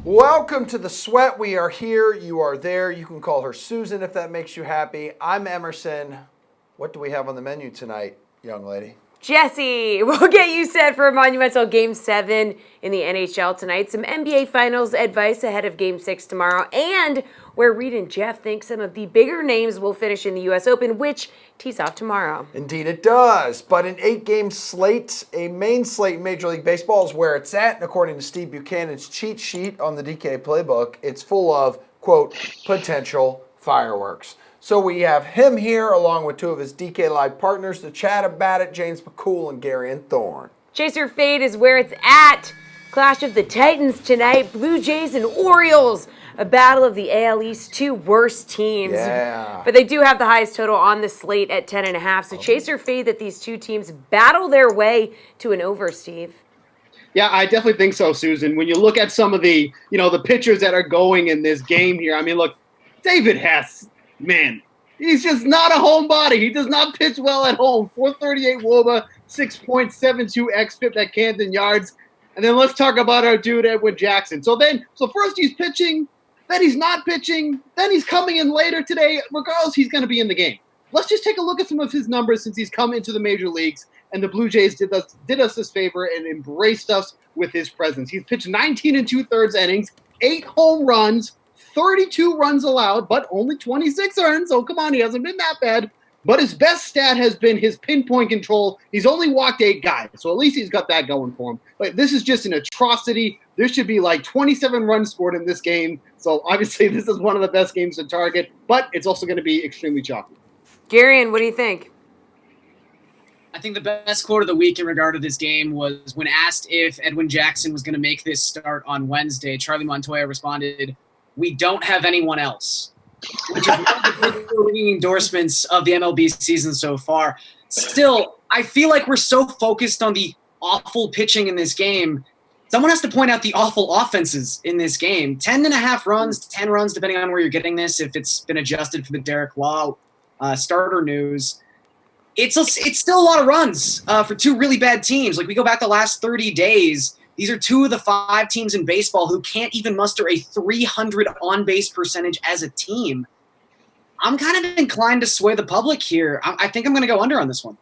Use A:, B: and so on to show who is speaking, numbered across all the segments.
A: Welcome to the Sweat. We are here. You are there. You can call her Susan if that makes you happy. I'm Emerson. What do we have on the menu tonight, young lady?
B: Jessie, we'll get you set for a monumental Game 7 in the NHL tonight. Some NBA Finals advice ahead of Game 6 tomorrow. And where Reed and Jeff think some of the bigger names will finish in the U.S. Open, which tees off tomorrow.
A: Indeed it does. But an 8-game slate, a main slate in Major League Baseball is where it's at. And according to Steve Buchanan's cheat sheet on the DK Playbook, it's full of, quote, potential fireworks. So we have him here along with two of his DK Live partners to chat about it, James McCool and Gary and Thorne.
B: Chaser Fade is where it's at. Clash of the Titans tonight, Blue Jays and Orioles. A battle of the AL East, two worst teams.
A: Yeah.
B: But they do have the highest total on the slate at 10.5. So Chaser Fade that these two teams battle their way to an over, Steve.
C: Yeah, I definitely think so, Susan. When you look at some of the, the pitchers that are going in this game here, I mean, look, David Hess, man, he's just not a homebody. He does not pitch well at home. 438 WOBA, 6.72 xFIP at Camden Yards. And then let's talk about our dude, Edwin Jackson. So first he's pitching, then he's not pitching, then he's coming in later today. Regardless, he's going to be in the game. Let's just take a look at some of his numbers since he's come into the major leagues. And the Blue Jays did us this favor and embraced us with his presence. He's pitched 19 2/3 innings, 8 home runs, 32 runs allowed, but only 26 earned. So come on, he hasn't been that bad. But his best stat has been his pinpoint control. He's only walked 8 guys, so at least he's got that going for him. But this is just an atrocity. There should be like 27 runs scored in this game. So obviously this is one of the best games to target, but it's also going to be extremely chalky.
B: Garion, what do you think?
D: I think the best quote of the week in regard to this game was when asked if Edwin Jackson was going to make this start on Wednesday, Charlie Montoya responded, "We don't have anyone else," which is one of the biggest endorsements of the MLB season so far. Still, I feel like we're so focused on the awful pitching in this game. Someone has to point out the awful offenses in this game. 10.5 runs, 10 runs, depending on where you're getting this, if it's been adjusted for the Derek Law starter news. It's still a lot of runs for two really bad teams. Like, we go back the last 30 days, these are two of the 5 teams in baseball who can't even muster a 300 on-base percentage as a team. I'm kind of inclined to sway the public here. I think I'm going to go under on this one.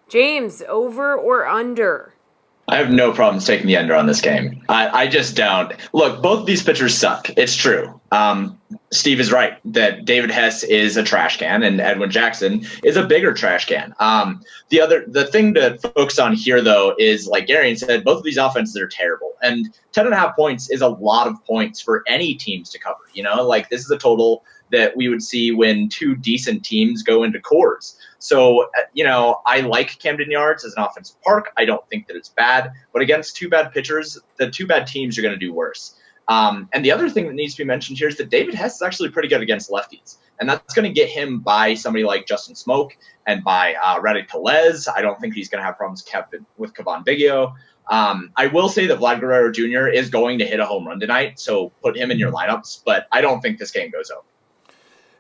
B: James, over or under?
E: I have no problems taking the under on this game. I just don't. Look, both of these pitchers suck. It's true. Steve is right that David Hess is a trash can and Edwin Jackson is a bigger trash can. The thing to focus on here, though, is, like Gary said, both of these offenses are terrible. And 10.5 points is a lot of points for any teams to cover. This is a total that we would see when two decent teams go into cores. So, I like Camden Yards as an offensive park. I don't think that it's bad. But against two bad pitchers, the two bad teams are going to do worse. And the other thing that needs to be mentioned here is that David Hess is actually pretty good against lefties. And that's going to get him by somebody like Justin Smoke and by Radek Tellez. I don't think he's going to have problems with Cavan Biggio. I will say that Vlad Guerrero Jr. is going to hit a home run tonight, so put him in your lineups. But I don't think this game goes over.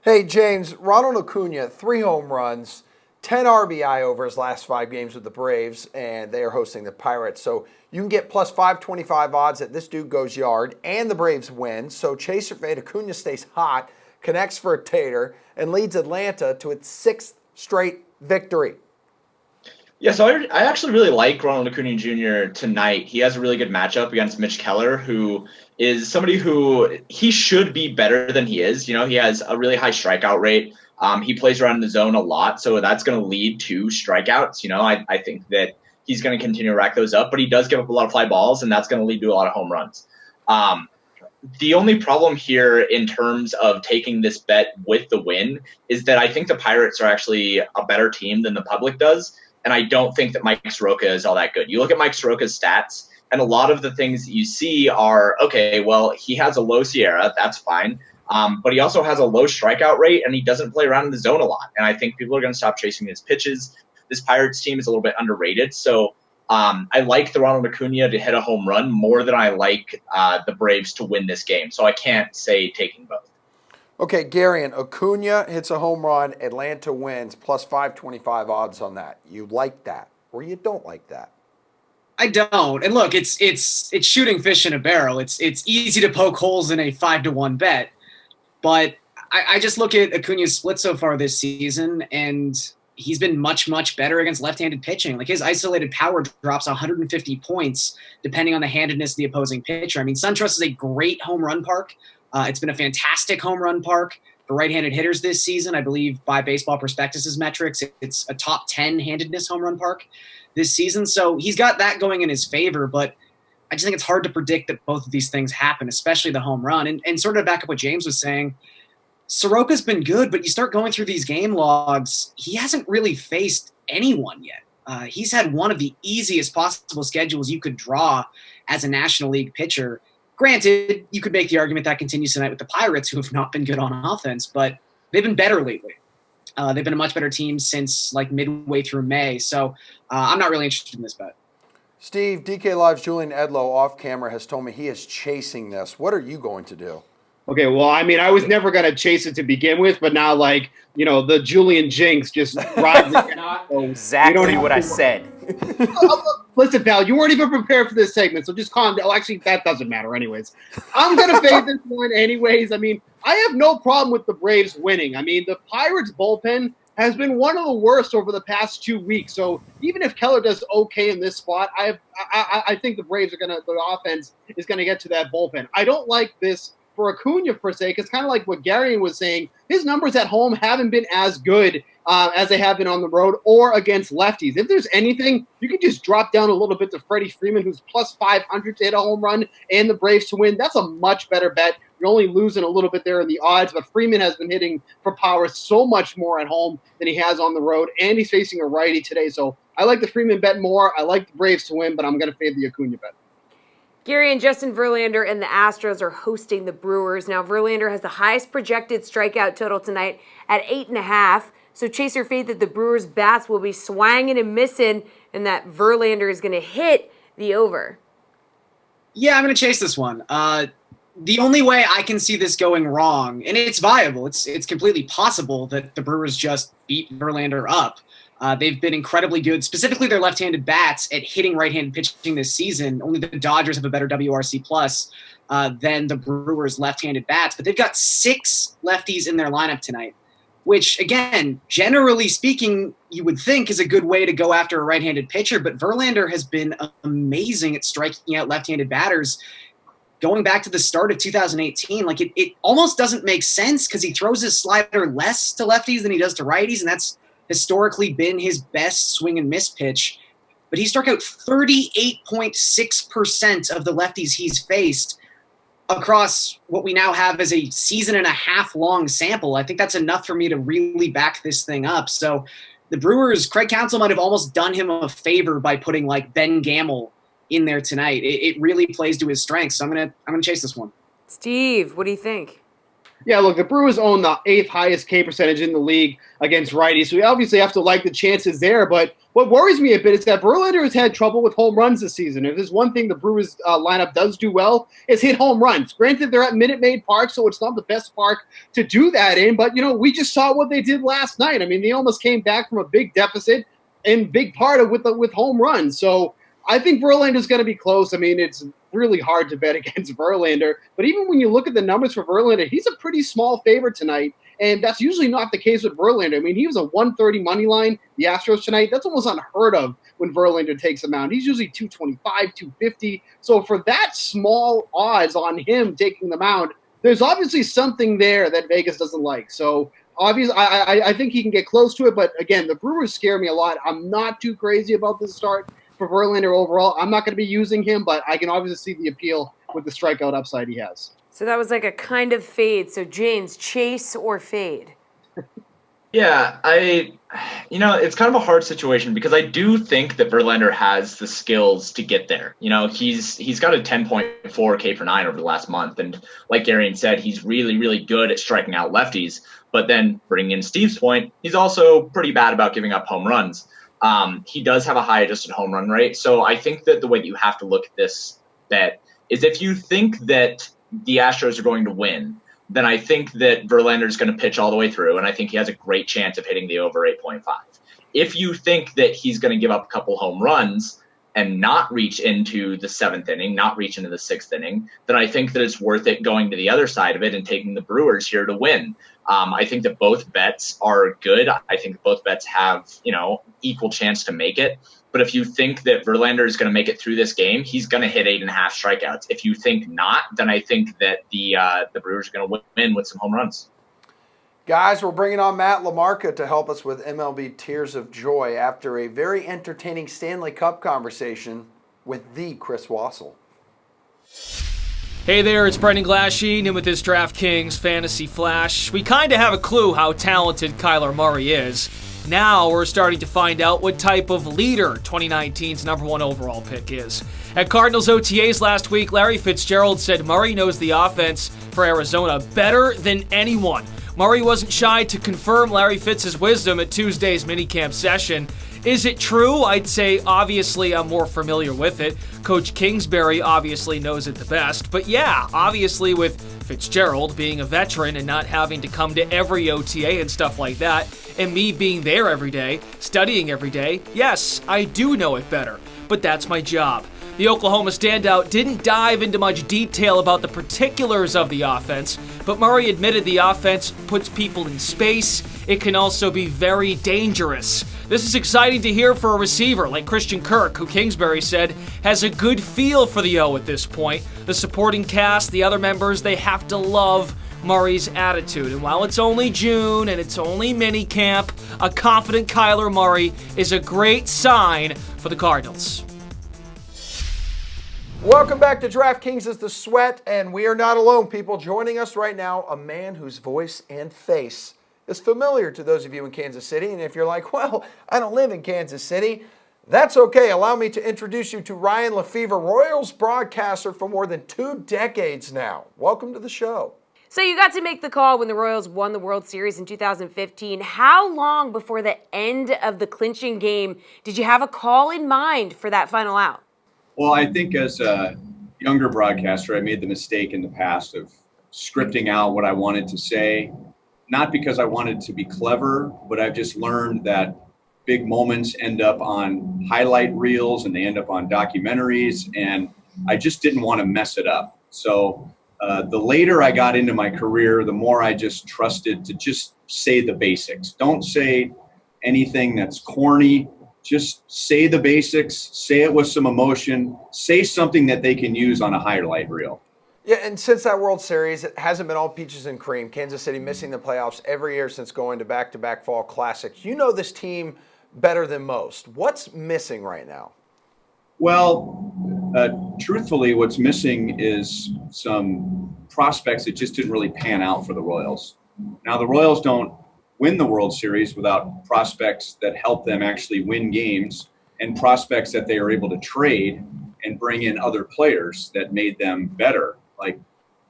A: Hey, James, Ronald Acuna, 3 home runs, 10 RBI over his last 5 games with the Braves, and they are hosting the Pirates. So you can get plus 525 odds that this dude goes yard and the Braves win. So Chaser Fade, Acuna stays hot, connects for a tater, and leads Atlanta to its 6th straight victory.
E: Yeah, so I actually really like Ronald Acuna Jr. tonight. He has a really good matchup against Mitch Keller, who is somebody who he should be better than he is. He has a really high strikeout rate. He plays around in the zone a lot, so that's going to lead to strikeouts. I think that he's going to continue to rack those up, but he does give up a lot of fly balls, and that's going to lead to a lot of home runs. The only problem here in terms of taking this bet with the win is that I think the Pirates are actually a better team than the public does, and I don't think that Mike Soroka is all that good. You look at Mike Soroka's stats, and a lot of the things that you see are, okay, well, he has a low Sierra, that's fine. But he also has a low strikeout rate, and he doesn't play around in the zone a lot. And I think people are going to stop chasing his pitches. This Pirates team is a little bit underrated. So I like the Ronald Acuna to hit a home run more than I like the Braves to win this game. So I can't say taking both.
A: Okay, Garion, Acuna hits a home run, Atlanta wins, plus 525 odds on that. You like that, or you don't like that?
D: I don't. And look, it's shooting fish in a barrel. It's easy to poke holes in a 5-1 bet, but I just look at Acuna's split so far this season, and he's been much, much better against left-handed pitching. Like his isolated power drops 150 points depending on the handedness of the opposing pitcher. I mean, SunTrust is a great home run park. It's been a fantastic home run park for right-handed hitters this season. I believe by Baseball Prospectus's metrics, it's a top 10 handedness home run park this season. So he's got that going in his favor, but I just think it's hard to predict that both of these things happen, especially the home run. And sort of back up what James was saying, Soroka's been good, but you start going through these game logs, he hasn't really faced anyone yet. He's had one of the easiest possible schedules you could draw as a National League pitcher. Granted, you could make the argument that continues tonight with the Pirates, who have not been good on offense, but they've been better lately. They've been a much better team since like midway through May. So I'm not really interested in this bet.
A: Steve, DK Live's Julian Edlow off camera has told me he is chasing this. What are you going to do?
C: Okay, well, I mean, I was never going to chase it to begin with, but now, like, you know, the Julian jinx just rides.
F: Not exactly what I said.
C: Listen, pal, you weren't even prepared for this segment, so just calm down. Actually, that doesn't matter anyways. I'm going to fade this one anyways. I mean, I have no problem with the Braves winning. I mean, the Pirates' bullpen has been one of the worst over the past 2 weeks. So even if Keller does okay in this spot, I think the Braves the offense is going to get to that bullpen. I don't like this for Acuna per se, because kind of like what Gary was saying, his numbers at home haven't been as good as they have been on the road or against lefties. If there's anything, you can just drop down a little bit to Freddie Freeman, who's plus 500 to hit a home run, and the Braves to win. That's a much better bet. You're only losing a little bit there in the odds, but Freeman has been hitting for power so much more at home than he has on the road, and he's facing a righty today. So I like the Freeman bet more. I like the Braves to win, but I'm going to fade the Acuna bet.
B: Gary and Justin Verlander and the Astros are hosting the Brewers. Now, Verlander has the highest projected strikeout total tonight at 8.5. So chase your faith that the Brewers' bats will be swanging and missing and that Verlander is going to hit the over.
D: Yeah, I'm going to chase this one. The only way I can see this going wrong, and it's viable, it's completely possible that the Brewers just beat Verlander up. They've been incredibly good, specifically their left-handed bats, at hitting right-handed pitching this season. Only the Dodgers have a better WRC plus than the Brewers' left-handed bats. But they've got 6 lefties in their lineup tonight, which, again, generally speaking, you would think is a good way to go after a right-handed pitcher. But Verlander has been amazing at striking out left-handed batters. Going back to the start of 2018, like it almost doesn't make sense because he throws his slider less to lefties than he does to righties, and that's historically been his best swing and miss pitch, but he struck out 38.6% of the lefties he's faced across what we now have as a season and a half long sample. I think that's enough for me to really back this thing up. So the Brewers, Craig Counsell might have almost done him a favor by putting like Ben Gamble in there tonight. It really plays to his strengths. So I'm gonna chase this one.
B: Steve, what do you think?
C: Yeah, look, the Brewers own the 8th highest K percentage in the league against righties, so we obviously have to like the chances there. But what worries me a bit is that Verlander has had trouble with home runs this season. If there's one thing the Brewers lineup does do well, is hit home runs. Granted, they're at Minute Maid Park, so it's not the best park to do that in. But, you know, we just saw what they did last night. I mean, they almost came back from a big deficit and big part of with home runs. So I think Verlander's going to be close. I mean, it's really hard to bet against Verlander. But even when you look at the numbers for Verlander, he's a pretty small favorite tonight. And that's usually not the case with Verlander. I mean, he was a 130 money line, the Astros tonight. That's almost unheard of when Verlander takes him out. He's usually 225, 250. So for that small odds on him taking them out, there's obviously something there that Vegas doesn't like. So obviously, I think he can get close to it. But again, the Brewers scare me a lot. I'm not too crazy about this start for Verlander overall. I'm not going to be using him, but I can obviously see the appeal with the strikeout upside he has.
B: So that was like a kind of fade. So James, chase or fade?
E: Yeah, it's kind of a hard situation because I do think that Verlander has the skills to get there. You know, he's got a 10.4 K per 9 over the last month. And like Garion said, he's really, really good at striking out lefties. But then bringing in Steve's point, he's also pretty bad about giving up home runs. He does have a high adjusted home run rate. So I think that the way that you have to look at this bet is if you think that the Astros are going to win, then I think that Verlander is going to pitch all the way through, and I think he has a great chance of hitting the over 8.5. If you think that he's going to give up a couple home runs, and not reach into the 7th inning, not reach into the 6th inning, then I think that it's worth it going to the other side of it and taking the Brewers here to win. I think that both bets are good. I think both bets have, equal chance to make it. But if you think that Verlander is going to make it through this game, he's going to hit 8.5 strikeouts. If you think not, then I think that the Brewers are going to win with some home runs.
A: Guys, we're bringing on Matt LaMarca to help us with MLB Tears of Joy after a very entertaining Stanley Cup conversation with the Chris Wassel.
G: Hey there, it's Brendan Glasheen, and with this DraftKings Fantasy Flash, we kind of have a clue how talented Kyler Murray is. Now we're starting to find out what type of leader 2019's number 1 overall pick is. At Cardinals OTAs last week, Larry Fitzgerald said Murray knows the offense for Arizona better than anyone. Murray wasn't shy to confirm Larry Fitz's wisdom at Tuesday's minicamp session. Is it true? I'd say obviously I'm more familiar with it. Coach Kingsbury obviously knows it the best. But yeah, obviously with Fitzgerald being a veteran and not having to come to every OTA and stuff like that, and me being there every day, studying every day, yes, I do know it better. But that's my job. The Oklahoma standout didn't dive into much detail about the particulars of the offense, but Murray admitted the offense puts people in space. It can also be very dangerous. This is exciting to hear for a receiver like Christian Kirk, who Kingsbury said has a good feel for the O at this point. The supporting cast, the other members, they have to love Murray's attitude. And while it's only June and it's only minicamp, a confident Kyler Murray is a great sign for the Cardinals.
A: Welcome back to DraftKings is the Sweat, and we are not alone, people. Joining us right now, a man whose voice and face is familiar to those of you in Kansas City. And if you're like, well, I don't live in Kansas City, that's okay. Allow me to introduce you to Ryan Lefevre, Royals broadcaster for more than 2 decades now. Welcome to the show.
B: So you got to make the call when the Royals won the World Series in 2015. How long before the end of the clinching game did you have a call in mind for that final out?
H: Well, I think as a younger broadcaster, I made the mistake in the past of scripting out what I wanted to say, not because I wanted to be clever, but I've just learned that big moments end up on highlight reels and they end up on documentaries, and I just didn't want to mess it up. So the later I got into my career, the more I just trusted to just say the basics. Don't say anything that's corny. Just say the basics, say it with some emotion, say something that they can use on a highlight reel.
A: Yeah, and since that World Series, it hasn't been all peaches and cream. Kansas City missing the playoffs every year since going to back-to-back fall classics. You know this team better than most. What's missing right now?
H: Well, truthfully, what's missing is some prospects that just didn't really pan out for the Royals. Now, the Royals don't win the World Series without prospects that help them actually win games and prospects that they are able to trade and bring in other players that made them better, like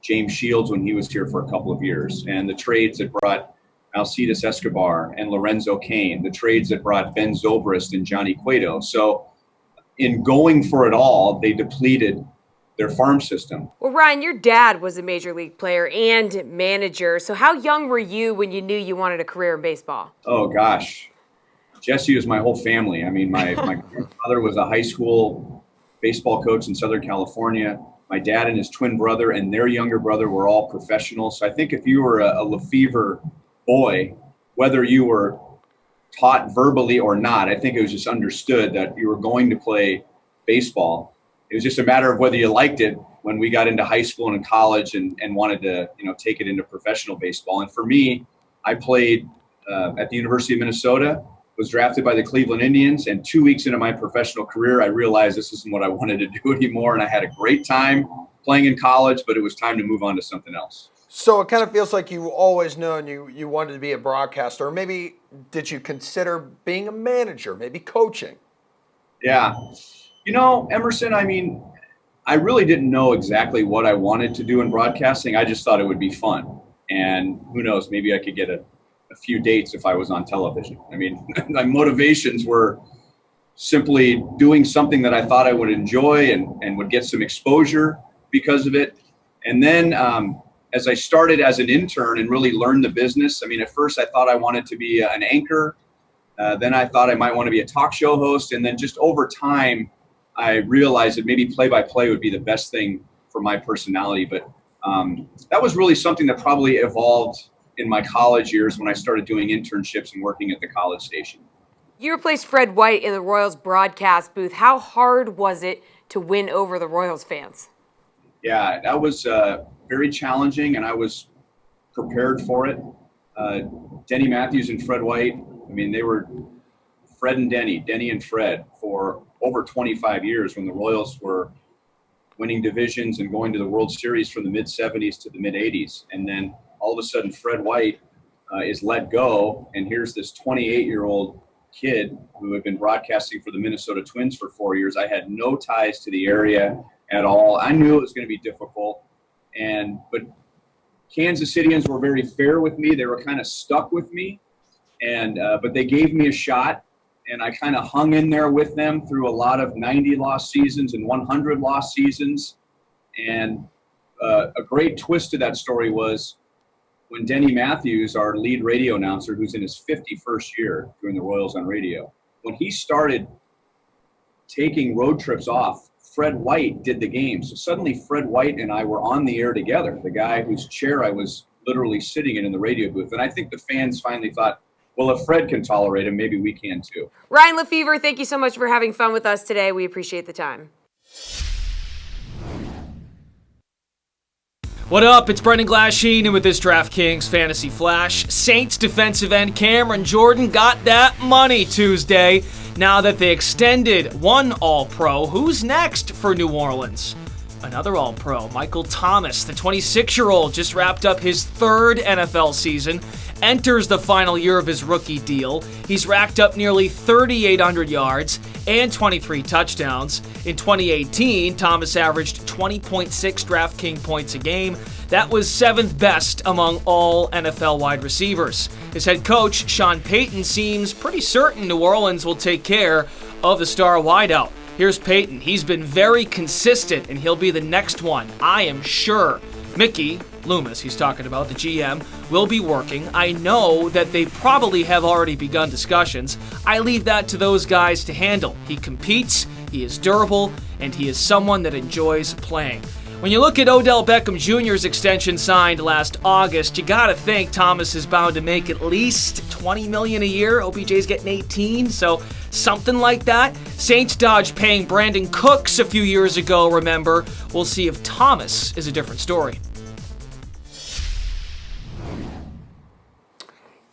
H: James Shields when he was here for a couple of years, and the trades that brought Alcides Escobar and Lorenzo Cain, the trades that brought Ben Zobrist and Johnny Cueto. So in going for it all, they depleted their farm system.
B: Well, Ryan, your dad was a major league player and manager. So how young were you when you knew you wanted a career in baseball?
H: Oh, gosh. Jessie was my whole family. I mean, my grandfather was a high school baseball coach in Southern California. My dad and his twin brother and their younger brother were all professionals. So I think if you were a Lefevre boy, whether you were taught verbally or not, I think it was just understood that you were going to play baseball. It was just a matter of whether you liked it when we got into high school and in college and wanted to, take it into professional baseball. And for me, I played at the University of Minnesota, was drafted by the Cleveland Indians, and 2 weeks into my professional career, I realized this isn't what I wanted to do anymore. And I had a great time playing in college, but it was time to move on to something else.
A: So it kind of feels like you always known you wanted to be a broadcaster. Or maybe did you consider being a manager, maybe coaching?
H: Yeah. Emerson, I really didn't know exactly what I wanted to do in broadcasting. I just thought it would be fun. And who knows, maybe I could get a few dates if I was on television. My motivations were simply doing something that I thought I would enjoy and would get some exposure because of it. And then as I started as an intern and really learned the business, at first I thought I wanted to be an anchor. Then I thought I might want to be a talk show host. And then just over time, I realized that maybe play-by-play would be the best thing for my personality. But that was really something that probably evolved in my college years when I started doing internships and working at the college station.
B: You replaced Fred White in the Royals broadcast booth. How hard was it to win over the Royals fans?
H: Yeah, that was very challenging, and I was prepared for it. Denny Matthews and Fred White, I mean, they were Fred and Denny and Fred for over 25 years when the Royals were winning divisions and going to the World Series from the mid-'70s to the mid-'80s. And then all of a sudden, Fred White is let go, and here's this 28-year-old kid who had been broadcasting for the Minnesota Twins for 4 years. I had no ties to the area at all. I knew it was going to be difficult, but Kansas Cityans were very fair with me. They were kind of stuck with me, but they gave me a shot, and I kind of hung in there with them through a lot of 90-loss seasons and 100-loss seasons. And a great twist to that story was when Denny Matthews, our lead radio announcer, who's in his 51st year doing the Royals on radio, when he started taking road trips off, Fred White did the game. So suddenly Fred White and I were on the air together, the guy whose chair I was literally sitting in the radio booth. And I think the fans finally thought, well, if Fred can tolerate him, maybe we can too.
B: Ryan Lefevre, thank you so much for having fun with us today. We appreciate the time.
G: What up? It's Brendan Glasheen, and with this DraftKings Fantasy Flash, Saints defensive end Cameron Jordan got that money Tuesday. Now that they extended one All-Pro, who's next for New Orleans? Another All-Pro, Michael Thomas, the 26-year-old, just wrapped up his third NFL season, enters the final year of his rookie deal. He's racked up nearly 3,800 yards and 23 touchdowns. In 2018, Thomas averaged 20.6 DraftKings points a game. That was seventh best among all NFL wide receivers. His head coach, Sean Payton, seems pretty certain New Orleans will take care of the star wideout. Here's Payton. He's been very consistent, and he'll be the next one, I am sure. Mickey Loomis, he's talking about, the GM, will be working. I know that they probably have already begun discussions. I leave that to those guys to handle. He competes, he is durable, and he is someone that enjoys playing. When you look at Odell Beckham Jr.'s extension signed last August, you gotta think Thomas is bound to make at least $20 million a year. OBJ's getting 18, so something like that. Saints dodged paying Brandon Cooks a few years ago, remember. We'll see if Thomas is a different story.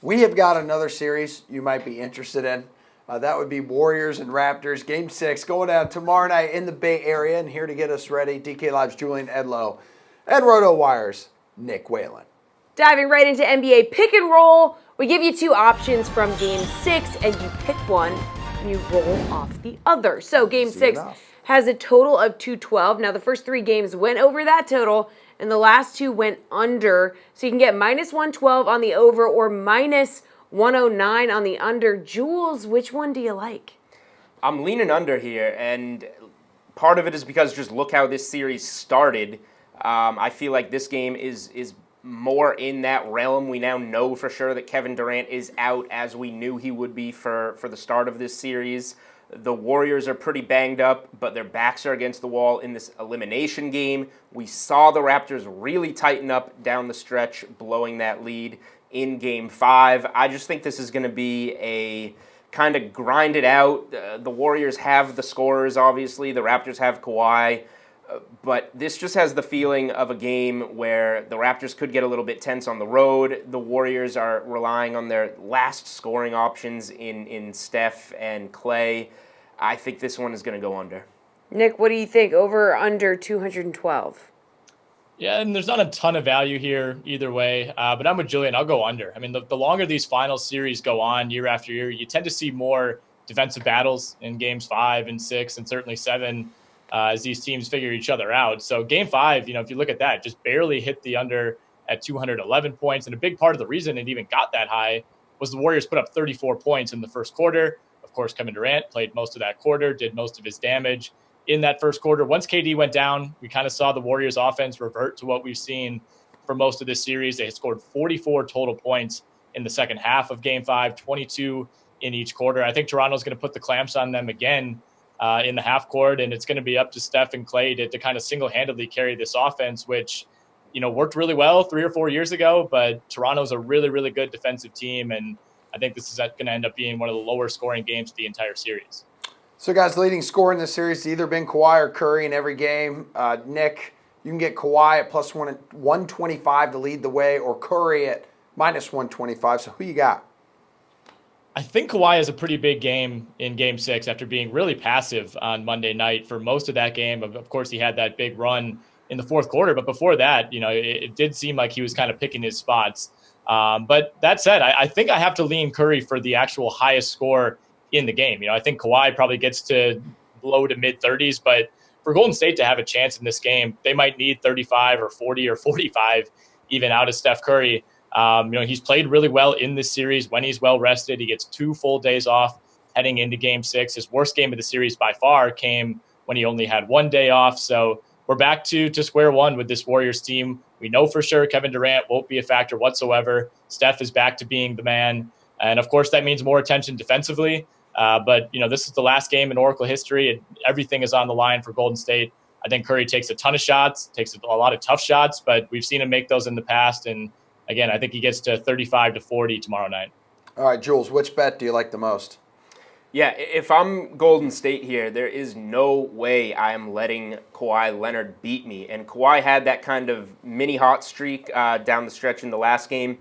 A: We have got another series you might be interested in. That would be Warriors and Raptors, Game 6, going down tomorrow night in the Bay Area. And here to get us ready, DK Live's Julian Edlow and RotoWire's Nick Whalen.
B: Diving right into NBA pick and roll, we give you two options from Game 6, and you pick one and you roll off the other. So Game 6 has a total of 212. Now the first three games went over that total, and the last two went under. So you can get minus 112 on the over or minus 109 on the under. Jules, which one do you like?
F: I'm leaning under here, and part of it is because just look how this series started. I feel like this game is more in that realm. We now know for sure that Kevin Durant is out, as we knew he would be for the start of this series. The Warriors are pretty banged up, but their backs are against the wall in this elimination game. We saw the Raptors really tighten up down the stretch, blowing that lead in Game 5. I just think this is going to be a kind of grind it out. The Warriors have the scorers, obviously. The Raptors have Kawhi. But this just has the feeling of a game where the Raptors could get a little bit tense on the road. The Warriors are relying on their last scoring options in Steph and Clay. I think this one is going to go under.
B: Nick, what do you think? Over or under 212?
I: Yeah, and there's not a ton of value here either way, but I'm with Julian. I'll go under. I mean, the longer these final series go on year after year, you tend to see more defensive battles in Games 5 and 6 and certainly 7 as these teams figure each other out. So Game 5, if you look at that, just barely hit the under at 211 points. And a big part of the reason it even got that high was the Warriors put up 34 points in the first quarter. Of course, Kevin Durant played most of that quarter, did most of his damage in that first quarter. Once KD went down, we kind of saw the Warriors offense revert to what we've seen for most of this series. They had scored 44 total points in the second half of Game 5, 22 in each quarter. I think Toronto's going to put the clamps on them again in the half court, and it's going to be up to Steph and Clay to kind of single-handedly carry this offense, which, worked really well 3 or 4 years ago, but Toronto's a really, really good defensive team, and I think this is going to end up being one of the lower scoring games of the entire series.
A: So, guys, leading scorer in this series has either been Kawhi or Curry in every game. Nick, you can get Kawhi at plus 125 to lead the way, or Curry at minus 125. So who you got?
I: I think Kawhi has a pretty big game in Game 6 after being really passive on Monday night for most of that game. Of course, he had that big run in the fourth quarter, but before that, it did seem like he was kind of picking his spots. But that said, I think I have to lean Curry for the actual highest score in the game. I think Kawhi probably gets to low to mid 30s, but for Golden State to have a chance in this game, they might need 35 or 40 or 45 even out of Steph Curry. He's played really well in this series when he's well rested. He gets 2 full days off heading into Game 6. His worst game of the series by far came when he only had 1 day off. So we're back to square one with this Warriors team. We know for sure Kevin Durant won't be a factor whatsoever. Steph is back to being the man. And of course, that means more attention defensively. But this is the last game in Oracle history, and everything is on the line for Golden State. I think Curry takes a ton of shots, takes a lot of tough shots, but we've seen him make those in the past. And again, I think he gets to 35 to 40 tomorrow night.
A: All right, Jules, which bet do you like the most?
F: Yeah, if I'm Golden State here, there is no way I am letting Kawhi Leonard beat me. And Kawhi had that kind of mini hot streak down the stretch in the last game.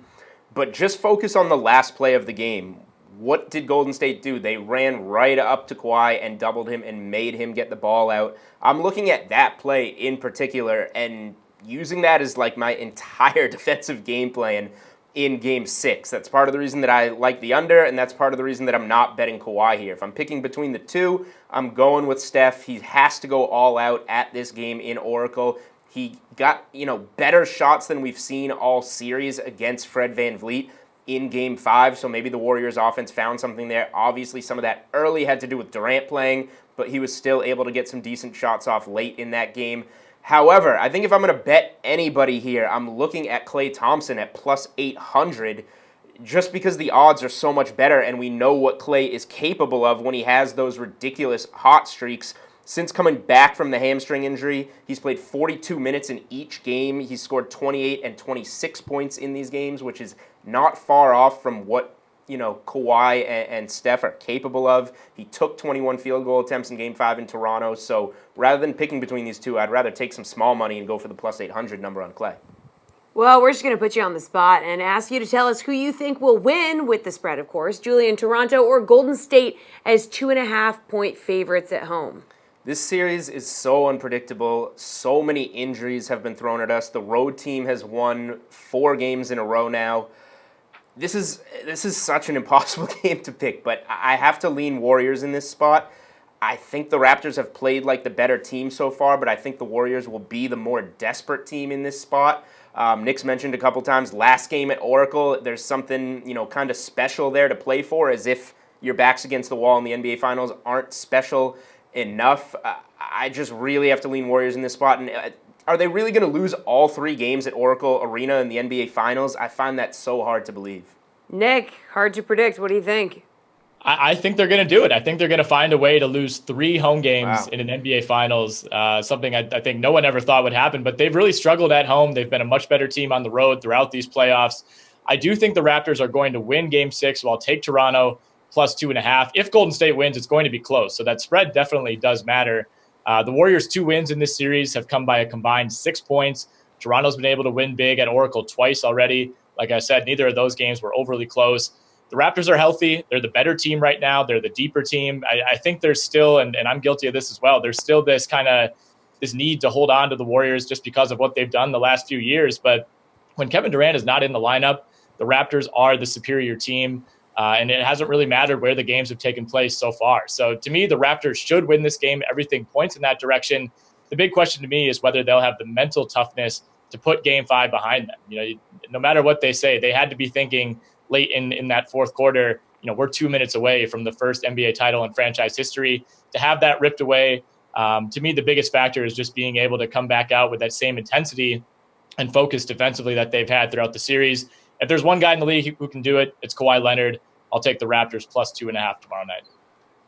F: But just focus on the last play of the game. What did Golden State do? They ran right up to Kawhi and doubled him and made him get the ball out. I'm looking at that play in particular and using that as like my entire defensive game plan in Game 6. That's part of the reason that I like the under, and that's part of the reason that I'm not betting Kawhi here. If I'm picking between the two, I'm going with Steph. He has to go all out at this game in Oracle. He got, better shots than we've seen all series against Fred VanVleet in Game 5, so maybe the Warriors offense found something there. Obviously, some of that early had to do with Durant playing, but he was still able to get some decent shots off late in that game. However, I think if I'm going to bet anybody here, I'm looking at Klay Thompson at plus 800 just because the odds are so much better and we know what Klay is capable of when he has those ridiculous hot streaks. Since coming back from the hamstring injury, he's played 42 minutes in each game. He's scored 28 and 26 points in these games, which is not far off from what Kawhi and Steph are capable of. He took 21 field goal attempts in Game 5 in Toronto. So rather than picking between these two, I'd rather take some small money and go for the plus 800 number on Klay.
B: Well, we're just going to put you on the spot and ask you to tell us who you think will win with the spread, of course. Julian, Toronto or Golden State as 2.5-point favorites at home.
F: This series is so unpredictable. So many injuries have been thrown at us. The road team has won 4 games in a row now. This is such an impossible game to pick, but I have to lean Warriors in this spot. I think the Raptors have played like the better team so far, but I think the Warriors will be the more desperate team in this spot. Nick's mentioned a couple times last game at Oracle, there's something kind of special there to play for, as if your backs against the wall in the NBA Finals aren't special enough. I just really have to lean Warriors in this spot. And are they really going to lose all 3 games at Oracle Arena in the NBA Finals? I find that so hard to believe.
B: Nick, hard to predict. What do you think?
I: I think they're going to do it. I think they're going to find a way to lose 3 home games in an NBA Finals, something I think no one ever thought would happen. But they've really struggled at home. They've been a much better team on the road throughout these playoffs. I do think the Raptors are going to win Game 6, so I'll take Toronto plus 2.5. If Golden State wins, it's going to be close. So that spread definitely does matter. The Warriors' 2 wins in this series have come by a combined 6 points. Toronto's been able to win big at Oracle twice already. Like I said, neither of those games were overly close. The Raptors are healthy. They're the better team right now. They're the deeper team. I think there's still, and I'm guilty of this as well, there's still this need to hold on to the Warriors just because of what they've done the last few years. But when Kevin Durant is not in the lineup, the Raptors are the superior team. And it hasn't really mattered where the games have taken place so far. So to me, the Raptors should win this game. Everything points in that direction. The big question to me is whether they'll have the mental toughness to put Game 5 behind them. No matter what they say, they had to be thinking late in that fourth quarter, we're 2 minutes away from the first NBA title in franchise history. To have that ripped away, to me, the biggest factor is just being able to come back out with that same intensity and focus defensively that they've had throughout the series. If there's one guy in the league who can do it, it's Kawhi Leonard. I'll take the Raptors plus 2.5 tomorrow night.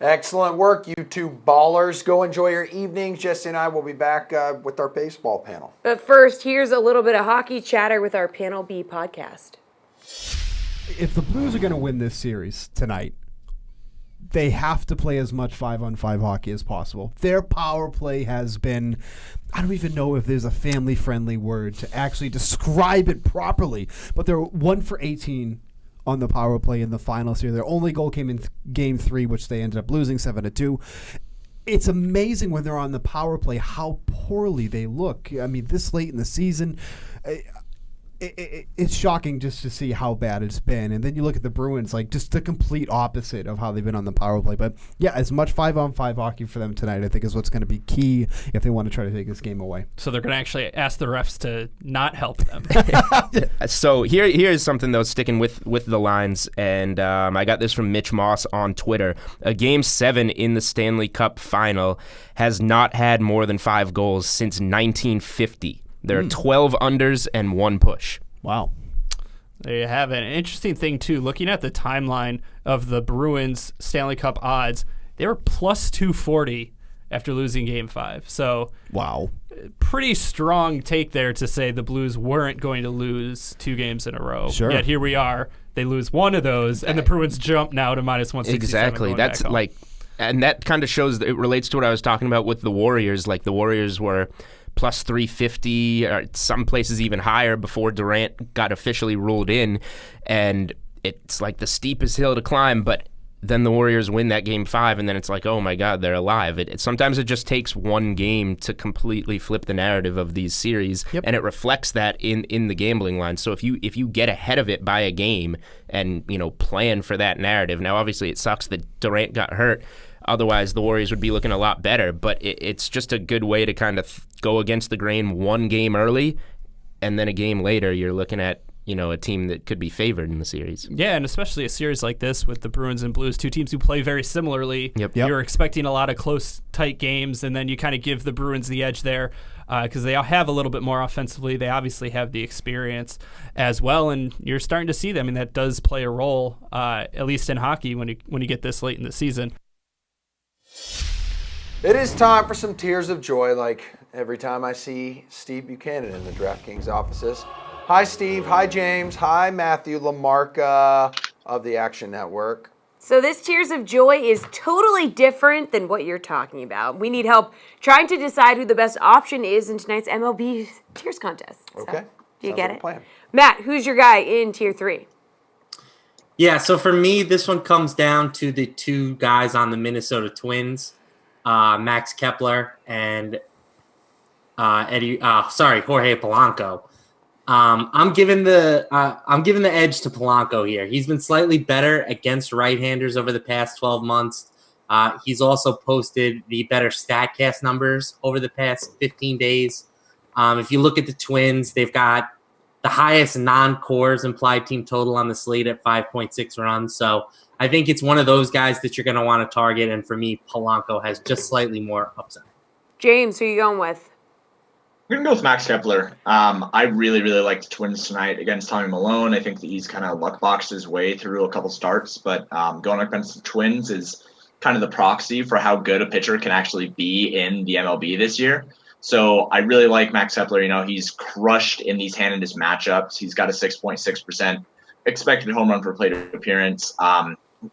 A: Excellent work, you two ballers. Go enjoy your evenings. Jessie and I will be back with our baseball panel.
B: But first, here's a little bit of hockey chatter with our Panel B podcast.
J: If the Blues are going to win this series tonight, they have to play as much 5-on-5 hockey as possible. Their power play has been, I don't even know if there's a family-friendly word to actually describe it properly, but they're 1 for 18 on the power play in the finals here. Their only goal came in Game 3, which they ended up losing 7-2. It's amazing when they're on the power play how poorly they look. I mean, this late in the season, it's shocking just to see how bad it's been. And then you look at the Bruins, like just the complete opposite of how they've been on the power play. But yeah, as much 5-on-5 hockey for them tonight, I think, is what's going to be key if they want to try to take this game away.
G: So they're going to actually ask the refs to not help them.
F: So here's something, though, sticking with the lines. And I got this from Mitch Moss on Twitter. A Game 7 in the Stanley Cup final has not had more than 5 goals since 1950. There are 12 unders and 1 push.
G: Wow. There you have it. An interesting thing, too, looking at the timeline of the Bruins Stanley Cup odds, they were plus 240 after losing Game 5. So,
J: wow.
G: Pretty strong take there to say the Blues weren't going to lose 2 games in a row.
J: Sure.
G: Yet here we are. They lose 1 of those, and the Bruins jump now to minus 167.
F: Exactly. That's like, and that kind of shows that it relates to what I was talking about with the Warriors. Like the Warriors were plus 350, or some places even higher before Durant got officially ruled in, and it's like the steepest hill to climb, but then the Warriors win that Game 5, and then it's like, oh my God, they're alive. Sometimes it just takes one game to completely flip the narrative of these series, and it reflects that in the gambling line. So if you get ahead of it by a game and plan for that narrative, now obviously it sucks that Durant got hurt. Otherwise, the Warriors would be looking a lot better. But it's just a good way to kind of go against the grain one game early, and then a game later, you're looking at a team that could be favored in the series.
G: Yeah, and especially a series like this with the Bruins and Blues, 2 teams who play very similarly.
F: Yep.
G: You're expecting a lot of close, tight games, and then you kind of give the Bruins the edge there because they have a little bit more offensively. They obviously have the experience as well, and you're starting to see them, and that does play a role, at least in hockey, when you get this late in the season.
A: It is time for some tears of joy, like every time I see Steve Buchanan in the DraftKings offices. Hi, Steve. Hi, James. Hi, Matthew LaMarca of the Action Network.
B: So this Tears of Joy is totally different than what you're talking about. We need help trying to decide who the best option is in tonight's MLB Tears contest.
A: Okay.
B: So, do you get it?
A: Plan.
B: Matt, who's your guy in Tier 3?
K: Yeah, so for me, this one comes down to the 2 guys on the Minnesota Twins, Max Kepler and Jorge Polanco. I'm giving the edge to Polanco here. He's been slightly better against right-handers over the past 12 months. He's also posted the better StatCast numbers over the past 15 days. If you look at the Twins, they've got the highest non-cores implied team total on the slate at 5.6 runs. So I think it's one of those guys that you're going to want to target. And for me, Polanco has just slightly more upside.
B: James, who are you going with?
E: We're going to go with Max Kepler. I really, really like the Twins tonight against Tommy Malone. I think that he's kind of luck boxed his way through a couple starts, but going against the Twins is kind of the proxy for how good a pitcher can actually be in the MLB this year. So I really like Max Kepler. He's crushed in these hand-in-disc matchups. He's got a 6.6% expected home run per plate appearance.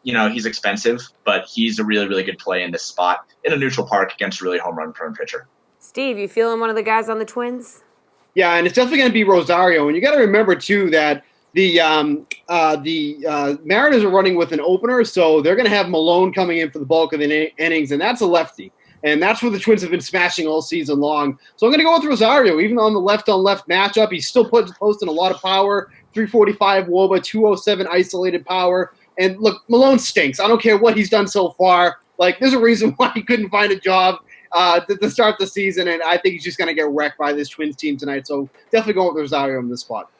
E: He's expensive, but he's a really, really good play in this spot in a neutral park against a really home run-prone pitcher.
B: Steve, you feeling one of the guys on the Twins?
C: Yeah, and it's definitely going to be Rosario. And you got to remember, too, that the Mariners are running with an opener, so they're going to have Malone coming in for the bulk of the innings, and that's a lefty. And that's where the Twins have been smashing all season long. So I'm going to go with Rosario. Even on the left-on-left matchup, he's still posting a lot of power, 345 WOBA, 207 isolated power. And, look, Malone stinks. I don't care what he's done so far. Like, there's a reason why he couldn't find a job to start the season, and I think he's just going to get wrecked by this Twins team tonight. So definitely going with Rosario in this spot.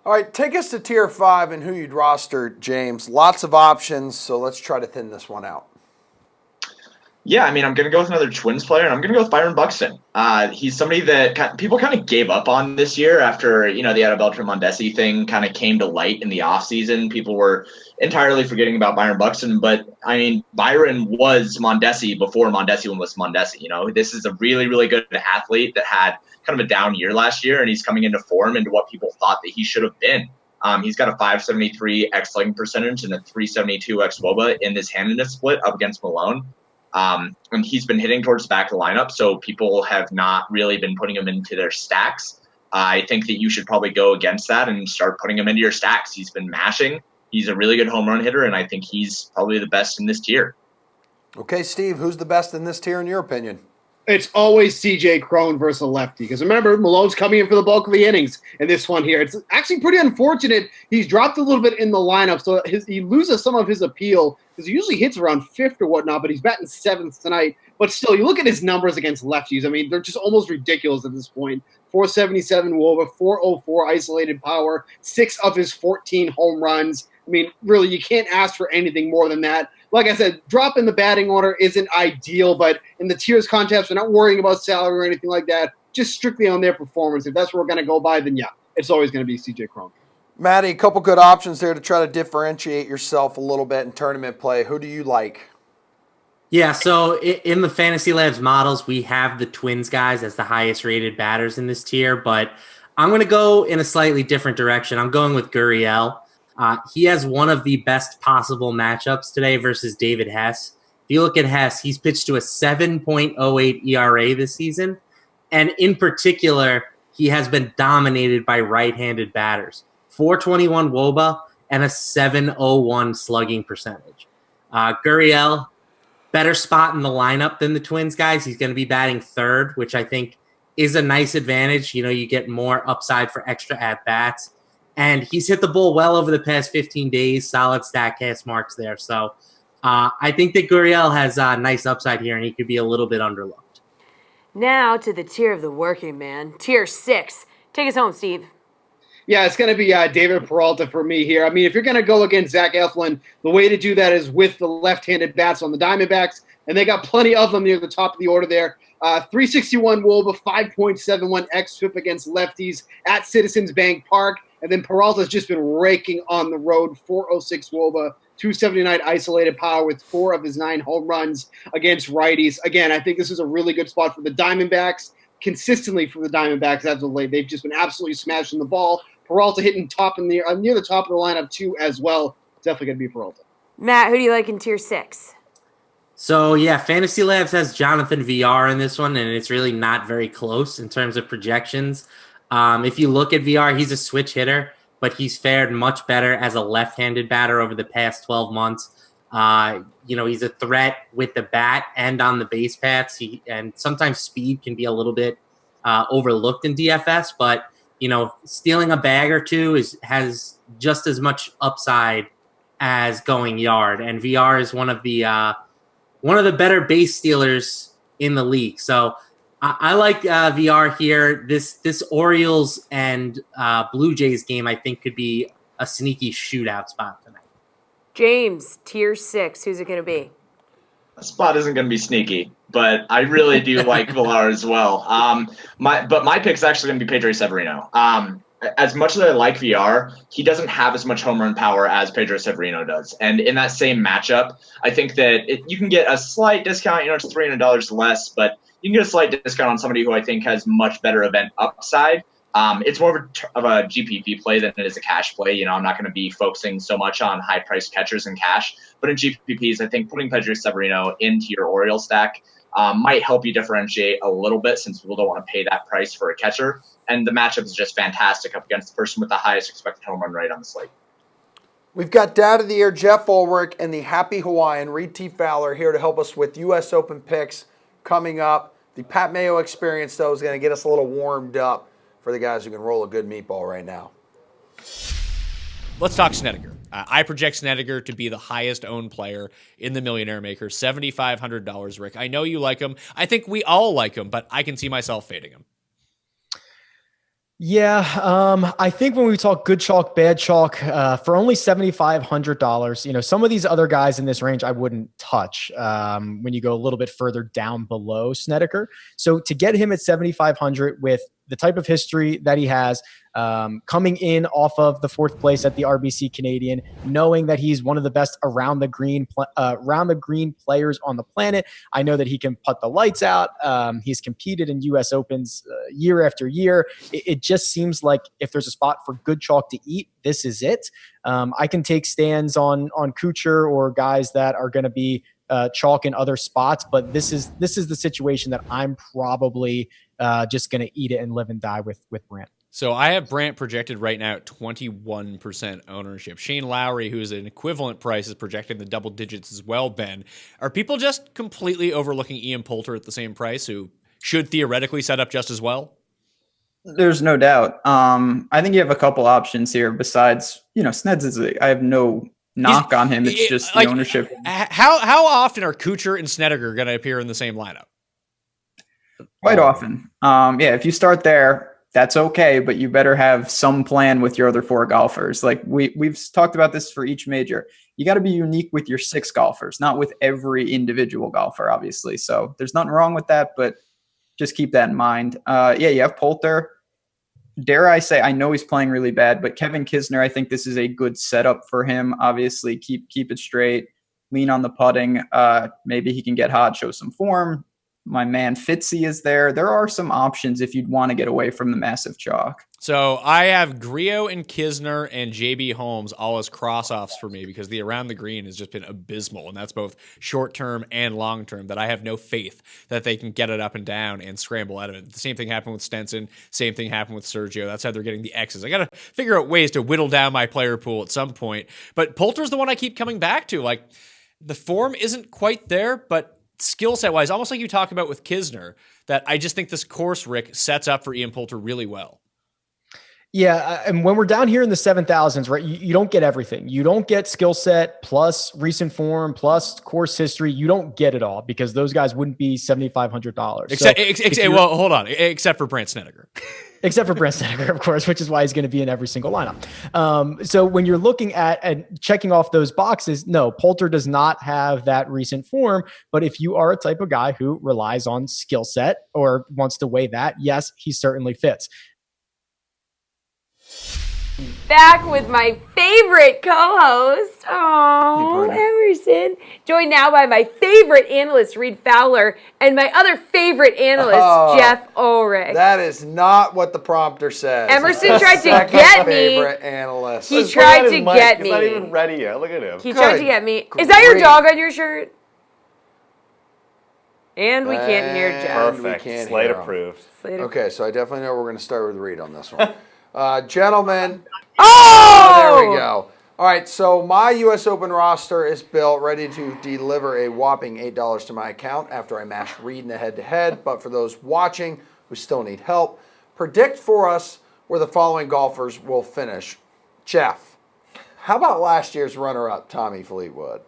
A: All right, take us to Tier 5 and who you'd roster, James. Lots of options, so let's try to thin this one out.
E: Yeah, I mean, I'm going to go with another Twins player, and I'm going to go with Byron Buxton. He's somebody that people kind of gave up on this year after, the Adalberto Mondesi thing kind of came to light in the offseason. People were entirely forgetting about Byron Buxton, but, I mean, Byron was Mondesi before Mondesi was Mondesi. This is a really, really good athlete that had kind of a down year last year, and he's coming into form into what people thought that he should have been. He's got a 573 x-slugging percentage and a 372 x-WOBA in this handedness split up against Malone. And he's been hitting towards the back of the lineup, so people have not really been putting him into their stacks. I think that you should probably go against that and start putting him into your stacks. He's been mashing. He's a really good home run hitter, and I think he's probably the best in this tier.
A: Okay, Steve, who's the best in this tier in your opinion?
C: It's always CJ Cron versus a lefty. Because remember, Malone's coming in for the bulk of the innings in this one here. It's actually pretty unfortunate. He's dropped a little bit in the lineup, so he loses some of his appeal because he usually hits around fifth or whatnot, but he's batting seventh tonight. But still, you look at his numbers against lefties. I mean, they're just almost ridiculous at this point. 477 WOBA, 404 isolated power, 6 of his 14 home runs. I mean, really, you can't ask for anything more than that. Like I said, drop in the batting order isn't ideal, but in the tiers contest, we're not worrying about salary or anything like that. Just strictly on their performance. If that's what we're going to go by, then yeah, it's always going to be CJ Cron.
A: Matty, a couple good options there to try to differentiate yourself a little bit in tournament play. Who do you like?
K: Yeah, so in the Fantasy Labs models, we have the Twins guys as the highest rated batters in this tier, but I'm going to go in a slightly different direction. I'm going with Gurriel. He has one of the best possible matchups today versus David Hess. If you look at Hess, he's pitched to a 7.08 ERA this season, and in particular, he has been dominated by right-handed batters. 421 WOBA and a 701 slugging percentage. Gurriel, better spot in the lineup than the Twins guys. He's going to be batting third, which I think is a nice advantage. You get more upside for extra at-bats. And he's hit the ball well over the past 15 days. Solid StatCast marks there. So I think that Gurriel has a nice upside here, and he could be a little bit underlooked.
B: Now to the tier of the working man, tier 6. Take us home, Steve.
C: Yeah, it's going to be David Peralta for me here. I mean, if you're going to go against Zach Eflin, the way to do that is with the left-handed bats on the Diamondbacks, and they got plenty of them near the top of the order there. 361 WOBA, 5.71 xFIP against lefties at Citizens Bank Park. And then Peralta's just been raking on the road, 406 WOBA, 279 isolated power with 4 of his 9 home runs against righties. Again, I think this is a really good spot for the Diamondbacks. Consistently for the Diamondbacks as of late, they've just been absolutely smashing the ball. Peralta hitting near the top of the lineup too as well. Definitely going to be Peralta.
B: Matt, who do you like in tier 6?
K: So, yeah, Fantasy Labs has Jonathan VR in this one, and it's really not very close in terms of projections. If you look at VR, he's a switch hitter, but he's fared much better as a left-handed batter over the past 12 months. He's a threat with the bat and on the base paths. And sometimes speed can be a little bit overlooked in DFS, but stealing a bag or two has just as much upside as going yard. And VR is one of the better base stealers in the league. So I like VR here. This Orioles and Blue Jays game, I think, could be a sneaky shootout spot tonight.
B: James, tier 6. Who's it going to be?
E: The spot isn't going to be sneaky, but I really do like Villar as well. My pick's actually going to be Pedro Severino. As much as I like VR, he doesn't have as much home run power as Pedro Severino does. And in that same matchup, I think that you can get a slight discount. It's $300 less, but you can get a slight discount on somebody who I think has much better event upside. It's more of a GPP play than it is a cash play. I'm not going to be focusing so much on high-priced catchers and cash. But in GPPs, I think putting Pedro Severino into your Orioles stack might help you differentiate a little bit since people don't want to pay that price for a catcher. And the matchup is just fantastic up against the person with the highest expected home run rate on the slate.
A: We've got Dad of the Year Jeff Ulrich and the Happy Hawaiian Reed T. Fowler here to help us with U.S. Open picks coming up. The Pat Mayo experience, though, is going to get us a little warmed up for the guys who can roll a good meatball right now.
G: Let's talk Snedeker. I project Snedeker to be the highest owned player in the Millionaire Maker, $7,500, Rick. I know you like him. I think we all like him, but I can see myself fading him.
L: Yeah, I think when we talk good chalk, bad chalk, for only $7,500, some of these other guys in this range I wouldn't touch when you go a little bit further down below Snedeker. So to get him at 7,500 with the type of history that he has, coming in off of the fourth place at the RBC Canadian, knowing that he's one of the best around the green players on the planet. I know that he can putt the lights out. He's competed in U.S. Opens year after year. It just seems like if there's a spot for good chalk to eat, this is it. I can take stands on Kuchar or guys that are going to be chalk in other spots, but this is the situation that I'm probably just going to eat it and live and die with Brandt.
M: So I have Brandt projected right now at 21% ownership. Shane Lowry, who is an equivalent price, is projected in the double digits as well, Ben. Are people just completely overlooking Ian Poulter at the same price, who should theoretically set up just as well?
N: There's no doubt. I think you have a couple options here besides, Sneds I have no knock on him. It's just the ownership.
M: How often are Kuchar and Snedeker going to appear in the same lineup?
N: Quite often. If you start there, that's okay, but you better have some plan with your other 4 golfers. Like we've talked about this for each major. You got to be unique with your 6 golfers, not with every individual golfer, obviously. So there's nothing wrong with that, but just keep that in mind. You have Poulter. Dare I say, I know he's playing really bad, but Kevin Kisner, I think this is a good setup for him. Obviously, keep it straight, lean on the putting. Maybe he can get hot, show some form. My man Fitzy is there. There are some options if you'd want to get away from the massive chalk.
M: So I have Griot and Kisner and JB Holmes all as cross-offs for me because the around the green has just been abysmal, and that's both short-term and long-term, that I have no faith that they can get it up and down and scramble out of it. The same thing happened with Stenson. Same thing happened with Sergio. That's how they're getting the X's. I got to figure out ways to whittle down my player pool at some point. But Poulter's the one I keep coming back to. Like, the form isn't quite there, but skill set wise, almost like you talk about with Kisner, that I just think this course, Rick, sets up for Ian Poulter really well.
L: Yeah, and when we're down here in the 7,000s, right, you don't get everything. You don't get skill set plus recent form plus course history. You don't get it all because those guys wouldn't be $7,500.
M: Well, hold on, except for Brandt Snedeker.
L: Except for Brandt Snedeker, of course, which is why he's going to be in every single lineup. So when you're looking at and checking off those boxes, no, Poulter does not have that recent form. But if you are a type of guy who relies on skill set or wants to weigh that, yes, he certainly fits.
B: Back with my favorite co-host, Emerson, joined now by my favorite analyst, Reed Fowler, and my other favorite analyst, Jeff Ulrich.
A: That is not what the prompter says.
B: Emerson tried to get me.
A: Favorite analyst.
B: He tried to get me.
O: He's not even ready yet. Look at him.
B: He tried to get me. Is that your dog on your shirt? And we can't hear Jeff.
O: Perfect. Slate approved.
A: Okay, so I definitely know we're going to start with Reed on this one. Gentlemen.
B: Oh!
A: There we go. All right, so my U.S. Open roster is built, ready to deliver a whopping $8 to my account after I mash Reed in the head-to-head. But for those watching who still need help, predict for us where the following golfers will finish. Jeff, how about last year's runner-up, Tommy Fleetwood?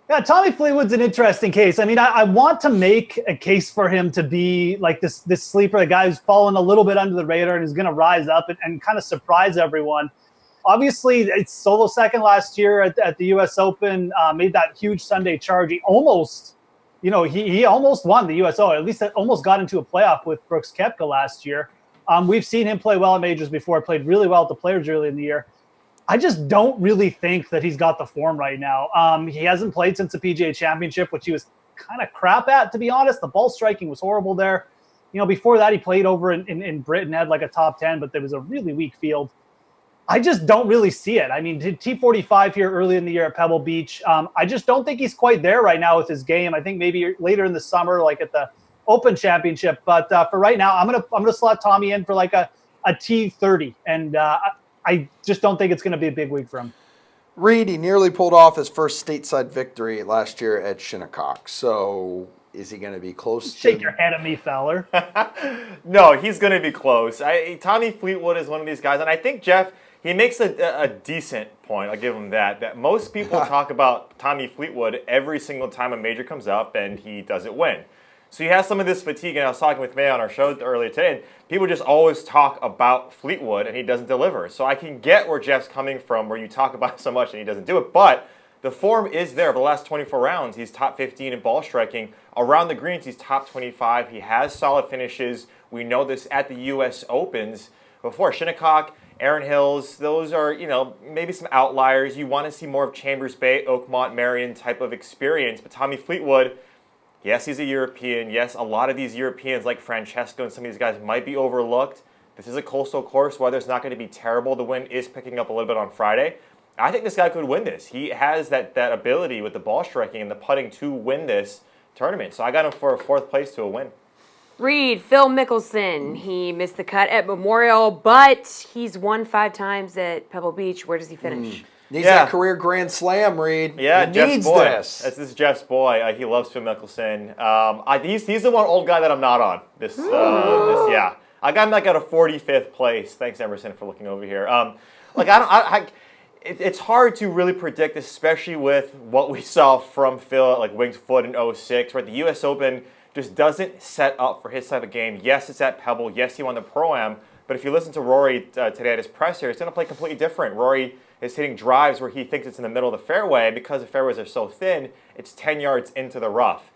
P: Yeah, Tommy Fleetwood's an interesting case. I mean, I want to make a case for him to be like this sleeper, a guy who's fallen a little bit under the radar and is going to rise up and kind of surprise everyone. Obviously, it's solo second last year at the U.S. Open, made that huge Sunday charge. He almost, he almost won the U.S. Open. At least almost got into a playoff with Brooks Koepka last year. We've seen him play well at majors before, played really well at the Players early in the year. I just don't really think that he's got the form right now. He hasn't played since the PGA Championship, which he was kind of crap at, to be honest. The ball striking was horrible there. Before that, he played over in Britain, had like a top 10, but there was a really weak field. I just don't really see it. I mean, T45 here early in the year at Pebble Beach. I just don't think he's quite there right now with his game. I think maybe later in the summer, like at the Open Championship. But for right now, I'm gonna slot Tommy in for like a T30, and I just don't think it's going to be a big week for him.
A: Reed, he nearly pulled off his first stateside victory last year at Shinnecock. So is he going to be close?
P: Shake your head at me, Fowler.
O: No, he's going to be close. Tommy Fleetwood is one of these guys. And I think, Jeff, he makes a decent point. I'll give him that most people talk about Tommy Fleetwood every single time a major comes up and he doesn't win. So he has some of this fatigue, and I was talking with May on our show earlier today, and people just always talk about Fleetwood, and he doesn't deliver. So I can get where Jeff's coming from, where you talk about it so much and he doesn't do it, but the form is there. For the last 24 rounds, he's top 15 in ball striking. Around the greens, he's top 25. He has solid finishes. We know this at the U.S. Opens. Before, Shinnecock, Aaron Hills, those are, maybe some outliers. You want to see more of Chambers Bay, Oakmont, Marion type of experience. But Tommy Fleetwood, yes, he's a European. Yes, a lot of these Europeans like Francesco and some of these guys might be overlooked. This is a coastal course. Weather's not going to be terrible. The wind is picking up a little bit on Friday. I think this guy could win this. He has that ability with the ball striking and the putting to win this tournament. So I got him for a 4th place to a win.
B: Reed, Phil Mickelson. He missed the cut at Memorial, but he's won 5 times at Pebble Beach. Where does he finish?
A: Needs that career Grand Slam, Reed.
O: Yeah,
A: he
O: Jeff's
A: needs
O: boy.
A: this.
O: This is Jeff's boy. He loves Phil Mickelson. He's the one old guy that I'm not on. I got him at a 45th place. Thanks, Emerson, for looking over here. It's hard to really predict, especially with what we saw from Phil at Winged Foot in 06, where the U.S. Open just doesn't set up for his type of game. Yes, it's at Pebble. Yes, he won the Pro-Am. But if you listen to Rory today at his presser, it's going to play completely different. Rory is hitting drives where he thinks it's in the middle of the fairway. And because the fairways are so thin, it's 10 yards into the rough.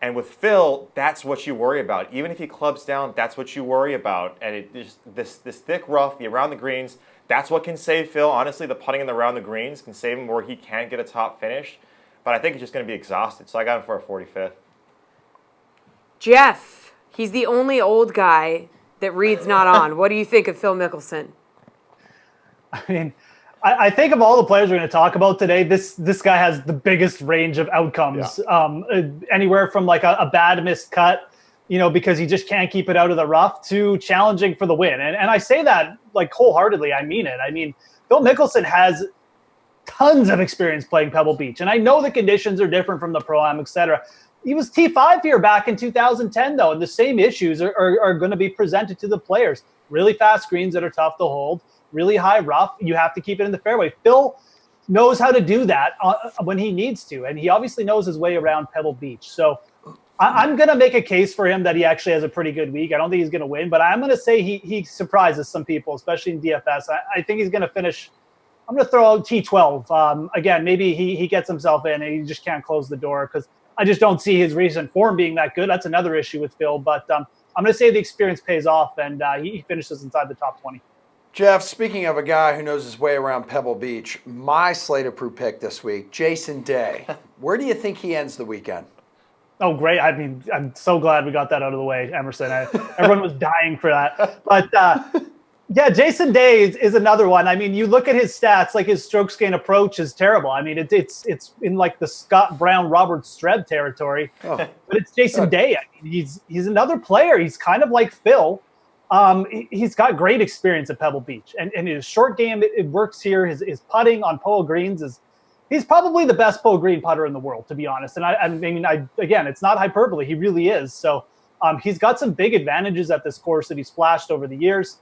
O: And with Phil, that's what you worry about. Even if he clubs down, that's what you worry about. And this thick rough, the around the greens, that's what can save Phil. Honestly, the putting in the around the greens can save him where he can't get a top finish. But I think he's just going to be exhausted. So I got him for a 45th.
B: Jeff, he's the only old guy that Reed's not on. What do you think of Phil Mickelson?
P: I mean, I think of all the players we're going to talk about today, this guy has the biggest range of outcomes. Yeah. Anywhere from a bad missed cut, because he just can't keep it out of the rough, to challenging for the win. And I say that wholeheartedly. I mean it. I mean, Phil Mickelson has tons of experience playing Pebble Beach. And I know the conditions are different from the Pro-Am, et cetera. He was T5 here back in 2010, though, and the same issues are going to be presented to the players. Really fast greens that are tough to hold, really high rough. You have to keep it in the fairway. Phil knows how to do that when he needs to, and he obviously knows his way around Pebble Beach. So I'm going to make a case for him that he actually has a pretty good week. I don't think he's going to win, but I'm going to say he surprises some people, especially in DFS. I think he's going to finish. I'm going to throw out T12. Again, maybe he gets himself in and he just can't close the door because I just don't see his recent form being that good. That's another issue with Phil. But I'm going to say the experience pays off, and he finishes inside the top 20.
A: Jeff, speaking of a guy who knows his way around Pebble Beach, my slate approved pick this week, Jason Day. Where do you think he ends the weekend?
P: Oh, great. I mean, I'm so glad we got that out of the way, Emerson. Everyone was dying for that. But, yeah, Jason Day is another one. I mean, you look at his stats, his strokes gain approach is terrible. I mean, it's in the Scott Brown, Robert Streb territory. Oh. But it's Jason Day. I mean, he's another player. He's kind of like Phil. He's got great experience at Pebble Beach. And his short game, it works here. His putting on Polo Greens he's probably the best Polo Green putter in the world, to be honest. And I mean, again, it's not hyperbole. He really is. So he's got some big advantages at this course that he's flashed over the years.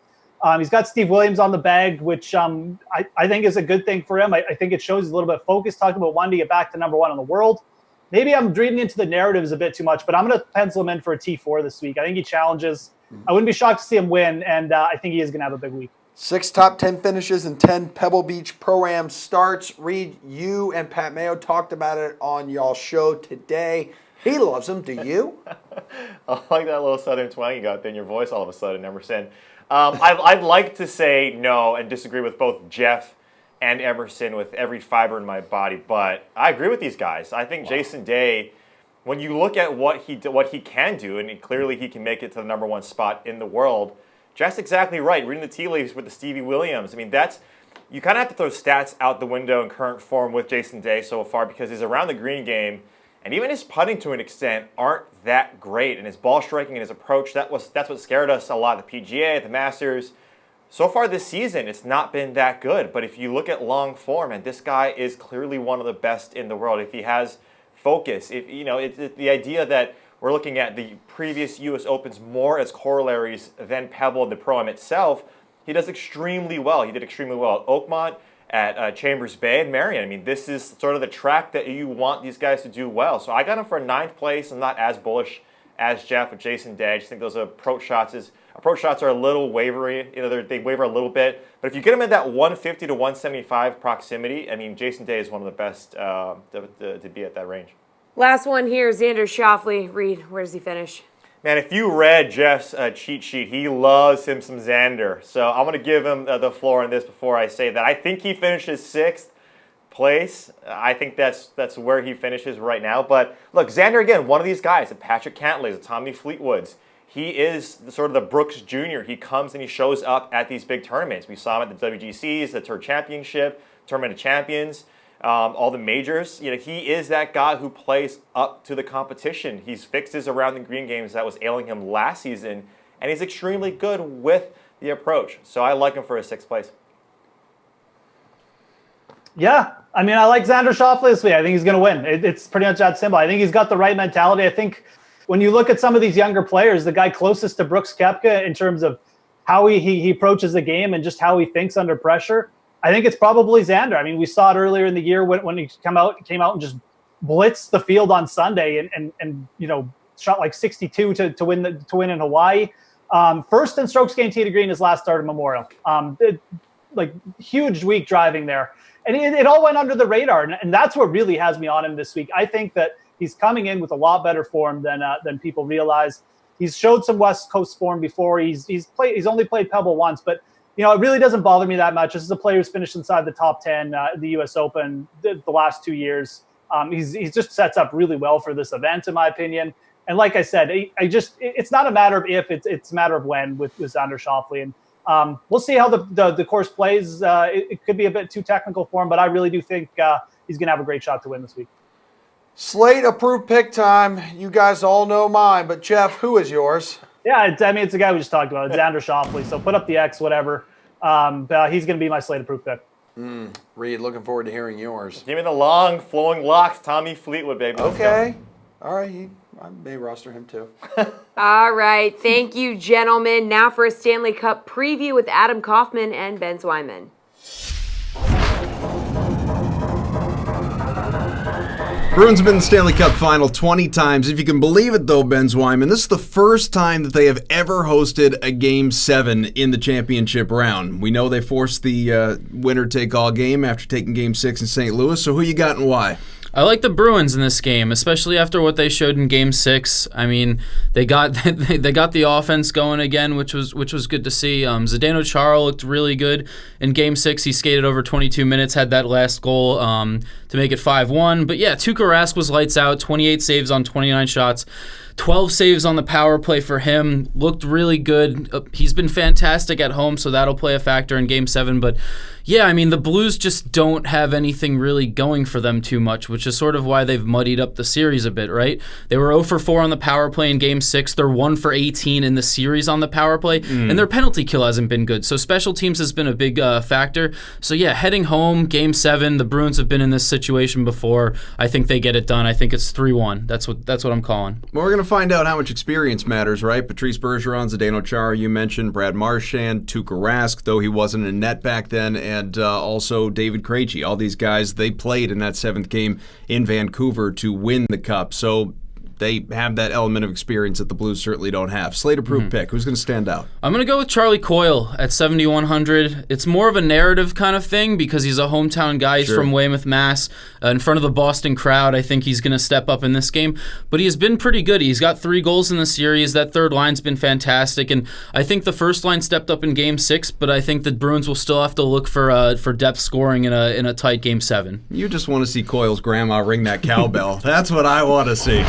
P: He's got Steve Williams on the bag, which I think is a good thing for him. I think it shows he's a little bit focused, talking about wanting to get back to number one in the world. Maybe I'm reading into the narratives a bit too much, but I'm going to pencil him in for a T4 this week. I think he challenges. I wouldn't be shocked to see him win, and I think he is going to have a big week.
A: 6 top 10 finishes and 10 Pebble Beach Pro-Am starts. Reed, you and Pat Mayo talked about it on y'all's show today. He loves them. Do you?
O: I like that little southern twang you got there in your voice all of a sudden, Emerson. I'd like to say no and disagree with both Jeff and Emerson with every fiber in my body, but I agree with these guys. I think Jason Day, when you look at what he can do, and clearly he can make it to the number one spot in the world, Jeff's exactly right. Reading the tea leaves with the Stevie Williams, I mean, you kind of have to throw stats out the window in current form with Jason Day so far because his around the green game and even his putting to an extent aren't that great. And his ball striking and his approach, that's what scared us a lot at the PGA, at the Masters. So far this season, it's not been that good. But if you look at long form, and this guy is clearly one of the best in the world. If he has focus, it's the idea that we're looking at the previous U.S. Opens more as corollaries than Pebble and the Pro-Am itself, he does extremely well. He did extremely well at Oakmont, at Chambers Bay, and Marion. I mean, this is sort of the track that you want these guys to do well. So I got him for 9th place. I'm not as bullish as Jeff with Jason Day. I just think those approach shots are a little wavery. They waver a little bit. But if you get them at that 150 to 175 proximity, I mean, Jason Day is one of the best to be at that range.
B: Last one here, Xander Schauffele. Reed, where does he finish?
O: Man, if you read Jeff's cheat sheet, he loves him some Xander. So I'm going to give him the floor on this before I say that. I think he finishes 6th place. I think that's where he finishes right now. But look, Xander, again, one of these guys, a Patrick Cantlays, a Tommy Fleetwoods. He is sort of the Brooks Jr. He comes and he shows up at these big tournaments. We saw him at the WGCs, the Tour Championship, Tournament of Champions, all the majors. He is that guy who plays up to the competition. He's fixed his around the green games that was ailing him last season, and he's extremely good with the approach. So I like him for a 6th place.
P: Yeah, I mean, I like Xander Schauffele this week. I think he's going to win. It's pretty much that simple. I think he's got the right mentality. I think when you look at some of these younger players, the guy closest to Brooks Koepka in terms of how he approaches the game and just how he thinks under pressure, I think it's probably Xander. I mean, we saw it earlier in the year when he came out and just blitzed the field on Sunday and shot like 62 to win in Hawaii. First in strokes gained tee to green his last start at Memorial. Huge week driving there. And it all went under the radar, and that's what really has me on him this week. I think that he's coming in with a lot better form than people realize. He's showed some West Coast form before. He's only played Pebble once, but it really doesn't bother me that much. This is a player who's finished inside the top 10 the U.S. Open the last 2 years. He just sets up really well for this event, in my opinion. And like I said, it's not a matter of if, it's a matter of when with Xander Schauffele. And we'll see how the course plays. It could be a bit too technical for him, but I really do think he's going to have a great shot to win this week.
A: Slate approved pick time. You guys all know mine, but Jeff, who is yours?
P: Yeah, it's a guy we just talked about. It's Xander Schauffele. So put up the X, whatever. But he's going to be my Slate approved pick.
A: Reed, looking forward to hearing yours.
O: Give me the long, flowing locks, Tommy Fleetwood, baby.
A: Okay. All right. I may roster him too.
B: All right. Thank you, gentlemen. Now for a Stanley Cup preview with Adam Kaufman and Ben Zwyman.
Q: Bruins have been in the Stanley Cup final 20 times. If you can believe it, though, Ben Zwyman, this is the first time that they have ever hosted a Game 7 in the championship round. We know they forced the winner-take-all game after taking Game 6 in St. Louis, so who you got and why?
R: I like the Bruins in this game, especially after what they showed in Game 6. I mean, they got the offense going again, which was good to see. Zdeno Chara looked really good in Game 6. He skated over 22 minutes, had that last goal to make it 5-1. But yeah, Tuukka Rask was lights out, 28 saves on 29 shots. 12 saves on the power play for him. Looked really good. He's been fantastic at home, so that'll play a factor in Game 7. But yeah, I mean, the Blues just don't have anything really going for them too much, which is sort of why they've muddied up the series a bit, right? They were 0 for 4 on the power play in Game 6. They're 1 for 18 in the series on the power play, and their penalty kill hasn't been good. So special teams has been a big factor. So yeah, heading home, Game 7, the Bruins have been in this situation before. I think they get it done. I think it's 3-1. That's what I'm calling.
Q: Well, we're going to find out how much experience matters, right? Patrice Bergeron, Zdeno Chara, you mentioned, Brad Marchand, Tuukka Rask, though he wasn't in net back then, and also David Krejci. All these guys, they played in that 7th game in Vancouver to win the Cup. So they have that element of experience that the Blues certainly don't have. Slate-approved pick. Who's going to stand out?
R: I'm going to go with Charlie Coyle at 7,100. It's more of a narrative kind of thing because he's a hometown guy. He's from Weymouth, Mass. In front of the Boston crowd, I think he's going to step up in this game. But he has been pretty good. He's got 3 goals in the series. That third line's been fantastic. And I think the first line stepped up in Game 6, but I think the Bruins will still have to look for depth scoring in a tight Game 7.
Q: You just want to see Coyle's grandma ring that cowbell. That's what I want to see.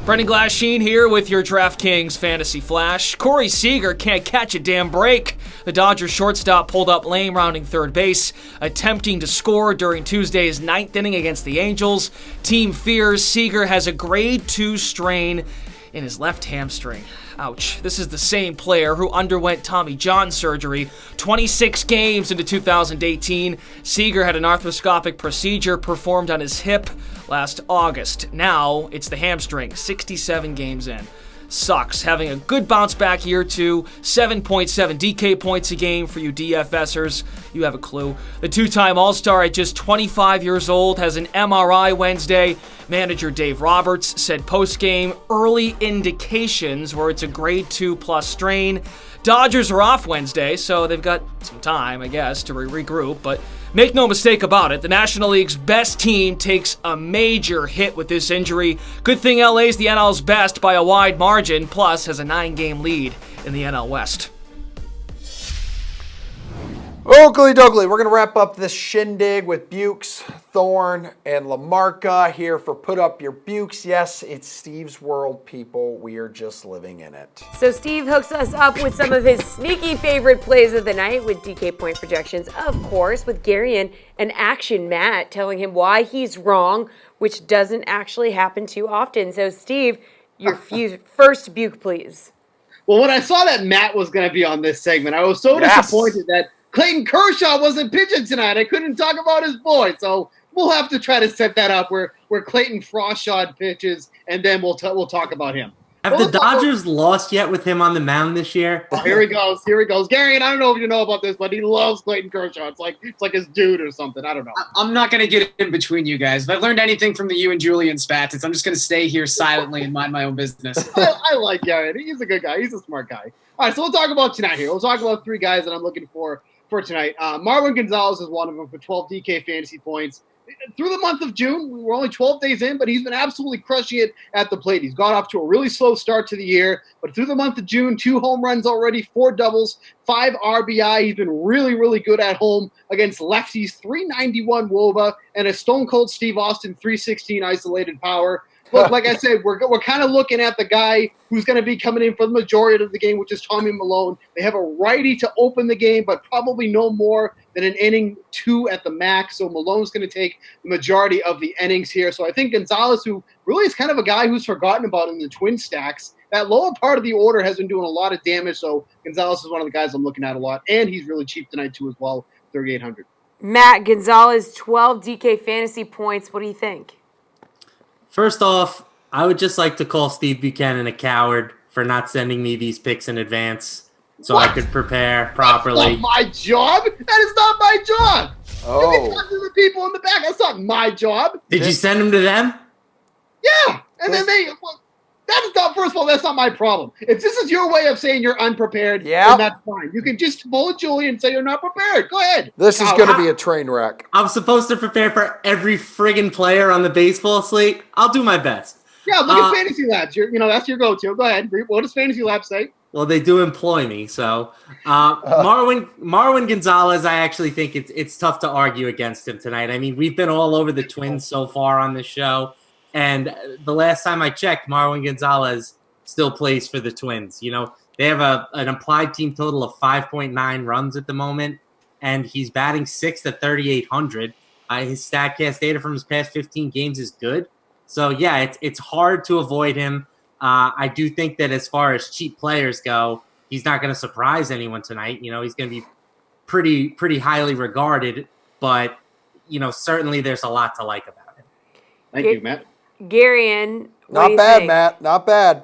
G: Brendan Glasheen here with your DraftKings Fantasy Flash. Corey Seager can't catch a damn break. The Dodgers shortstop pulled up lame rounding third base, attempting to score during Tuesday's 9th inning against the Angels. Team fears Seager has a grade 2 strain in his left hamstring. Ouch. This is the same player who underwent Tommy John surgery 26 games into 2018. Seager had an arthroscopic procedure performed on his hip last August. Now it's the hamstring, 67 games in. sucks. Having a good bounce back year two, 7.7 DK points a game for you DFSers. You have a clue. The two-time All-Star at just 25 years old has an MRI Wednesday. Manager Dave Roberts said post-game early indications where it's a grade 2+ strain. Dodgers are off Wednesday, so they've got some time, I guess, to regroup, but make no mistake about it, the National League's best team takes a major hit with this injury. Good thing LA's the NL's best by a wide margin, plus has a 9-game lead in the NL West.
A: Oakley Doakley, we're going to wrap up this shindig with Bukes, Thorne, and LaMarca here for Put Up Your Bukes. Yes, it's Steve's world, people. We are just living in it.
B: So Steve hooks us up with some of his sneaky favorite plays of the night with DK point projections, of course, with Garion and Action Matt telling him why he's wrong, which doesn't actually happen too often. So Steve, your first Buke, please.
C: Well, when I saw that Matt was going to be on this segment, I was so disappointed that Clayton Kershaw wasn't pitching tonight. I couldn't talk about his boy, so we'll have to try to set that up where Clayton Frostshot pitches, and then we'll talk about him.
K: Have the Dodgers lost yet with him on the mound this year?
C: Oh, here he goes. Gary, and I don't know if you know about this, but he loves Clayton Kershaw. It's like his dude or something. I don't know.
D: I'm not going to get in between you guys. If I learned anything from the you and Julian spats, I'm just going to stay here silently and mind my own business.
C: I like Gary. He's a good guy. He's a smart guy. All right, so we'll talk about tonight here. We'll talk about 3 guys that I'm looking for tonight. Marwin Gonzalez is one of them for 12 DK fantasy points. Through the month of June, we're only 12 days in, but he's been absolutely crushing it at the plate. He's got off to a really slow start to the year, but through the month of June, 2 home runs already, 4 doubles, 5 RBI. He's been really, really good at home against lefties, 391 WOBA, and a Stone Cold Steve Austin 316 isolated power. Look, like I said, we're kind of looking at the guy who's going to be coming in for the majority of the game, which is Tommy Milone. They have a righty to open the game, but probably no more than an inning 2 at the max. So Malone's going to take the majority of the innings here. So I think Gonzalez, who really is kind of a guy who's forgotten about in the twin stacks, that lower part of the order has been doing a lot of damage. So Gonzalez is one of the guys I'm looking at a lot, and he's really cheap tonight too as well, 3,800.
B: Matt, Gonzalez, 12 DK fantasy points. What do you think?
K: First off, I would just like to call Steve Buchanan a coward for not sending me these picks in advance so I could prepare properly.
C: That's not my job. That is not my job.
A: Oh.
C: You can talk to the people in the back. That's not my job.
K: Did you send them to them?
C: Yeah. And then that's not, first of all, that's not my problem. If this is your way of saying you're unprepared, then that's fine. You can just bullet Julie and say you're not prepared. Go ahead.
A: This is going to be a train wreck.
K: I'm supposed to prepare for every friggin' player on the baseball slate. I'll do my best.
C: Yeah, look at Fantasy Labs. That's your go-to. Go ahead. What does Fantasy Labs say?
K: Well, they do employ me. So Marwin Gonzalez, I actually think it's tough to argue against him tonight. I mean, we've been all over the Twins so far on this show. And the last time I checked, Marwin Gonzalez still plays for the Twins. They have an implied team total of 5.9 runs at the moment, and he's batting 6th at 3,800. His StatCast data from his past 15 games is good. So, yeah, it's hard to avoid him. I do think that as far as cheap players go, he's not going to surprise anyone tonight. He's going to be pretty highly regarded, but, certainly there's a lot to like about him.
C: Thank you, Matt.
B: Garion,
A: not bad, Matt. Not bad.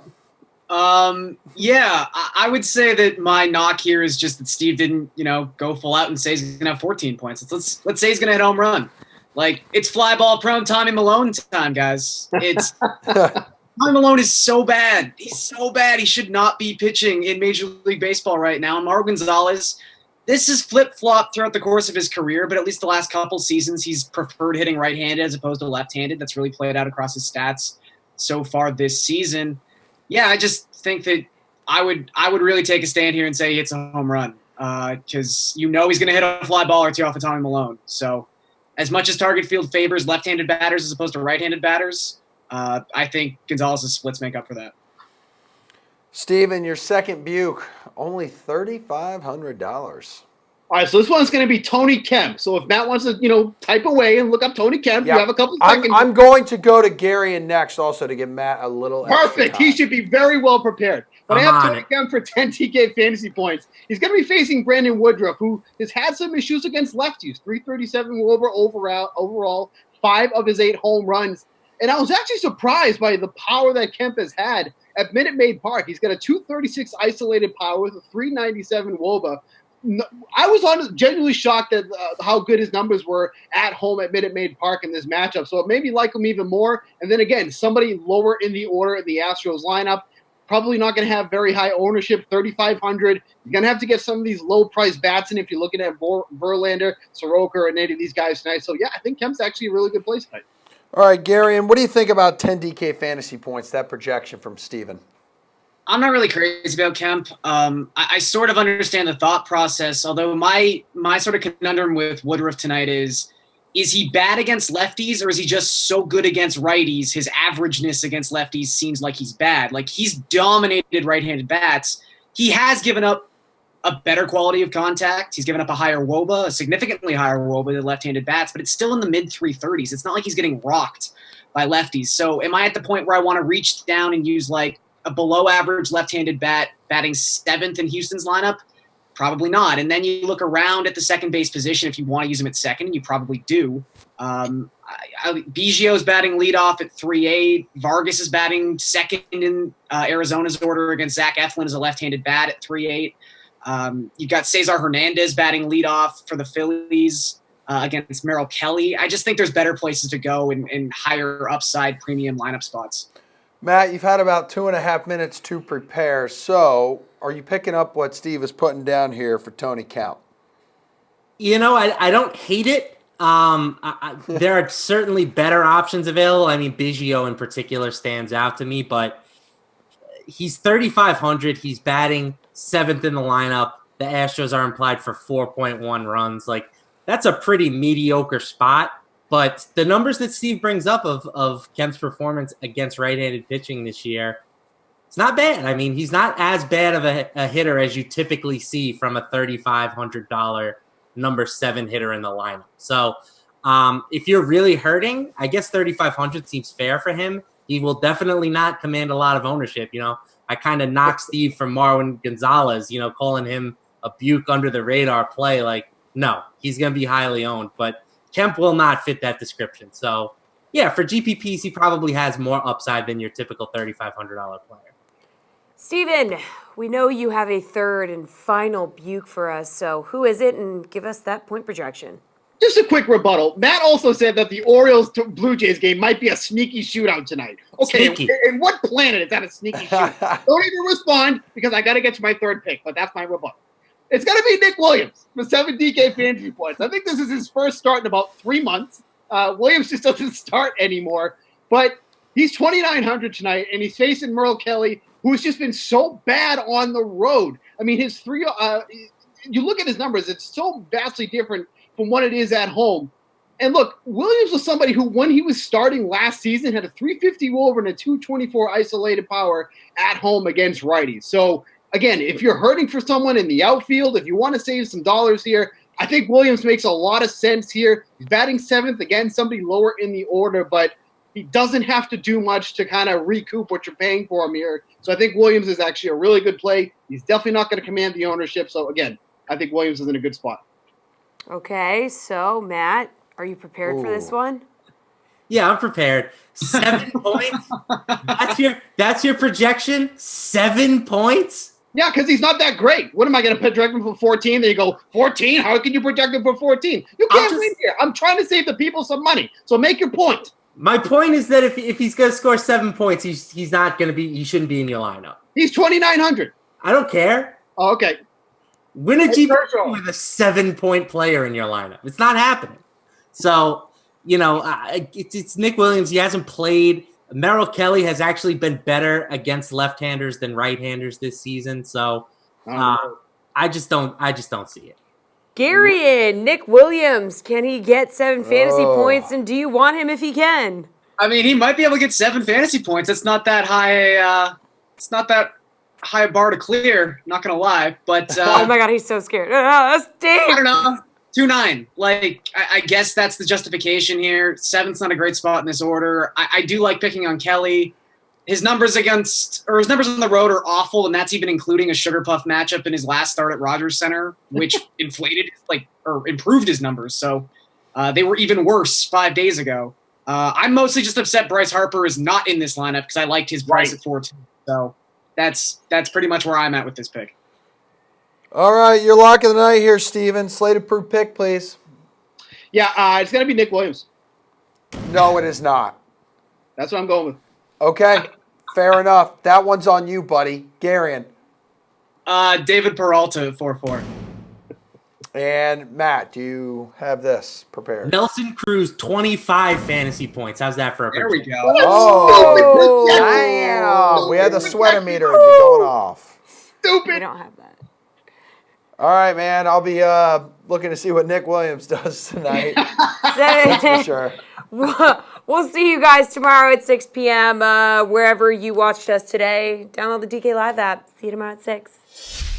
D: Yeah, I would say that my knock here is just that Steve didn't, go full out and say he's gonna have 14 points. Let's say he's gonna hit home run. Like, it's fly ball prone Tommy Milone time, guys. It's Tommy Milone is so bad. He's so bad. He should not be pitching in Major League Baseball right now. And Marwin Gonzalez, this is flip-flop throughout the course of his career, but at least the last couple seasons, he's preferred hitting right-handed as opposed to left-handed. That's really played out across his stats so far this season. Yeah, I just think that I would really take a stand here and say he hits a home run because he's going to hit a fly ball or two off of Tommy Milone. So as much as target field favors left-handed batters as opposed to right-handed batters, I think Gonzalez's splits make up for that.
A: Steven, your second Buke, only $3,500.
C: All right, so this one's going to be Tony Kemp. So if Matt wants to, type away and look up Tony Kemp, you have a couple seconds.
A: I'm going to go to Gary and next also to give Matt a little
C: Perfect. He should be very well prepared. But I have Tony Kemp for 10 TK fantasy points. He's going to be facing Brandon Woodruff, who has had some issues against lefties. 337 overall, 5 of his 8 home runs. And I was actually surprised by the power that Kemp has had at Minute Maid Park. He's got a 236 isolated power with a 397 WOBA. I was genuinely shocked at how good his numbers were at home at Minute Maid Park in this matchup. So it made me like him even more. And then again, somebody lower in the order in the Astros lineup, probably not going to have very high ownership, 3,500. You're going to have to get some of these low-priced bats in if you're looking at Verlander, Soroka, and any of these guys tonight. So, yeah, I think Kemp's actually a really good place tonight.
A: All right, Gary, and what do you think about 10 DK fantasy points, that projection from Steven?
D: I'm not really crazy about Kemp. I sort of understand the thought process, although my sort of conundrum with Woodruff tonight is he bad against lefties or is he just so good against righties? His averageness against lefties seems like he's bad. Like, he's dominated right-handed bats. He has given up a better quality of contact. He's given up a higher WOBA, a significantly higher WOBA than left-handed bats, but it's still in the mid-330s. It's not like he's getting rocked by lefties. So am I at the point where I want to reach down and use like a below-average left-handed bat batting 7th in Houston's lineup? Probably not. And then you look around at the second base position if you want to use him at second, and you probably do. Biggio's batting leadoff at 3.8. Vargas is batting second in Arizona's order against Zach Eflin as a left-handed bat at 3.8. You've got Cesar Hernandez batting leadoff for the Phillies against Merrill Kelly. I just think there's better places to go in higher upside premium lineup spots.
A: Matt, you've had about 2.5 minutes to prepare. So are you picking up what Steve is putting down here for Tony Kemp?
K: You know, I don't hate it. There are certainly better options available. I mean, Biggio in particular stands out to me, but he's 3,500. He's batting 7th in the lineup. The Astros are implied for 4.1 runs. Like, that's a pretty mediocre spot. But the numbers that Steve brings up of Kemp's performance against right-handed pitching this year, it's not bad. I mean, he's not as bad of a hitter as you typically see from a $3,500 number 7 hitter in the lineup. So if you're really hurting, I guess 3,500 seems fair for him. He will definitely not command a lot of ownership. You know, I kind of knocked Steve from Marwin Gonzalez, you know, calling him a Buke under the radar play. Like, no, he's going to be highly owned, but Kemp will not fit that description. So, yeah, for GPPs, he probably has more upside than your typical $3,500 player.
B: Steven, we know you have a third and final Buke for us, so who is it? And give us that point projection.
C: Just a quick rebuttal. Matt also said that the Orioles-Blue Jays game might be a sneaky shootout tonight. Okay, and what planet is that a sneaky shootout? Don't even respond because I got to get to my third pick, but that's my rebuttal. It's going to be Nick Williams for 7 DK fantasy points. I think this is his first start in about 3 months. Williams just doesn't start anymore. But he's 2,900 tonight, and he's facing Merrill Kelly, who's just been so bad on the road. I mean, his you look at his numbers, it's so vastly different from what it is at home. And look, Williams was somebody who, when he was starting last season, had a 350 WOBA and a 224 isolated power at home against righties. So, again, if you're hurting for someone in the outfield, if you want to save some dollars here, I think Williams makes a lot of sense here. He's batting 7th, again, somebody lower in the order, but he doesn't have to do much to kind of recoup what you're paying for him here. So I think Williams is actually a really good play. He's definitely not going to command the ownership. So, again, I think Williams is in a good spot.
B: Okay, so, Matt, are you prepared for this one?
K: Yeah, I'm prepared. 7 points? That's your projection? 7 points?
C: Yeah, because he's not that great. What am I going to project him for 14? Then you go, 14? How can you project him for 14? You can't win here. I'm trying to save the people some money. So make your point.
K: My point is that if he's going to score 7 points, he's not going to be. He shouldn't be in your lineup.
C: He's 2,900.
K: I don't care.
C: Oh, okay.
K: Win a GPP with a 7-point player in your lineup. It's not happening. So, you know, it's Nick Williams. He hasn't played. Merrill Kelly has actually been better against left-handers than right-handers this season. So, I just don't see it.
B: Gary and Nick Williams, can he get 7 fantasy points? And do you want him if he can?
D: I mean, he might be able to get 7 fantasy points. It's not that high. It's not that high a bar to clear. Not gonna lie, but
B: oh my god, he's so scared.
D: I don't know. 2-9. Like, I guess that's the justification here. 7th's not a great spot in this order. I do like picking on Kelly. His numbers on the road are awful, and that's even including a Sugar Puff matchup in his last start at Rogers Center, which improved his numbers. So they were even worse 5 days ago. I'm mostly just upset Bryce Harper is not in this lineup because I liked his price at 4-2. So that's pretty much where I'm at with this pick.
A: All right, your lock of the night here, Steven. Slate approved pick, please.
C: Yeah, it's going to be Nick Williams.
A: No, it is not.
C: That's what I'm going with.
A: Okay, fair enough. That one's on you, buddy. Garion.
D: David Peralta at 4-4.
A: And Matt, do you have this prepared?
K: Nelson Cruz, 25 fantasy points. How's that for a
D: There we go.
A: Oh, damn. We had the sweater meter going off.
C: Stupid.
B: We don't have that.
A: All right, man. I'll be looking to see what Nick Williams does tonight. That's for sure.
B: We'll see you guys tomorrow at 6 p.m. Wherever you watched us today. Download the DK Live app. See you tomorrow at 6.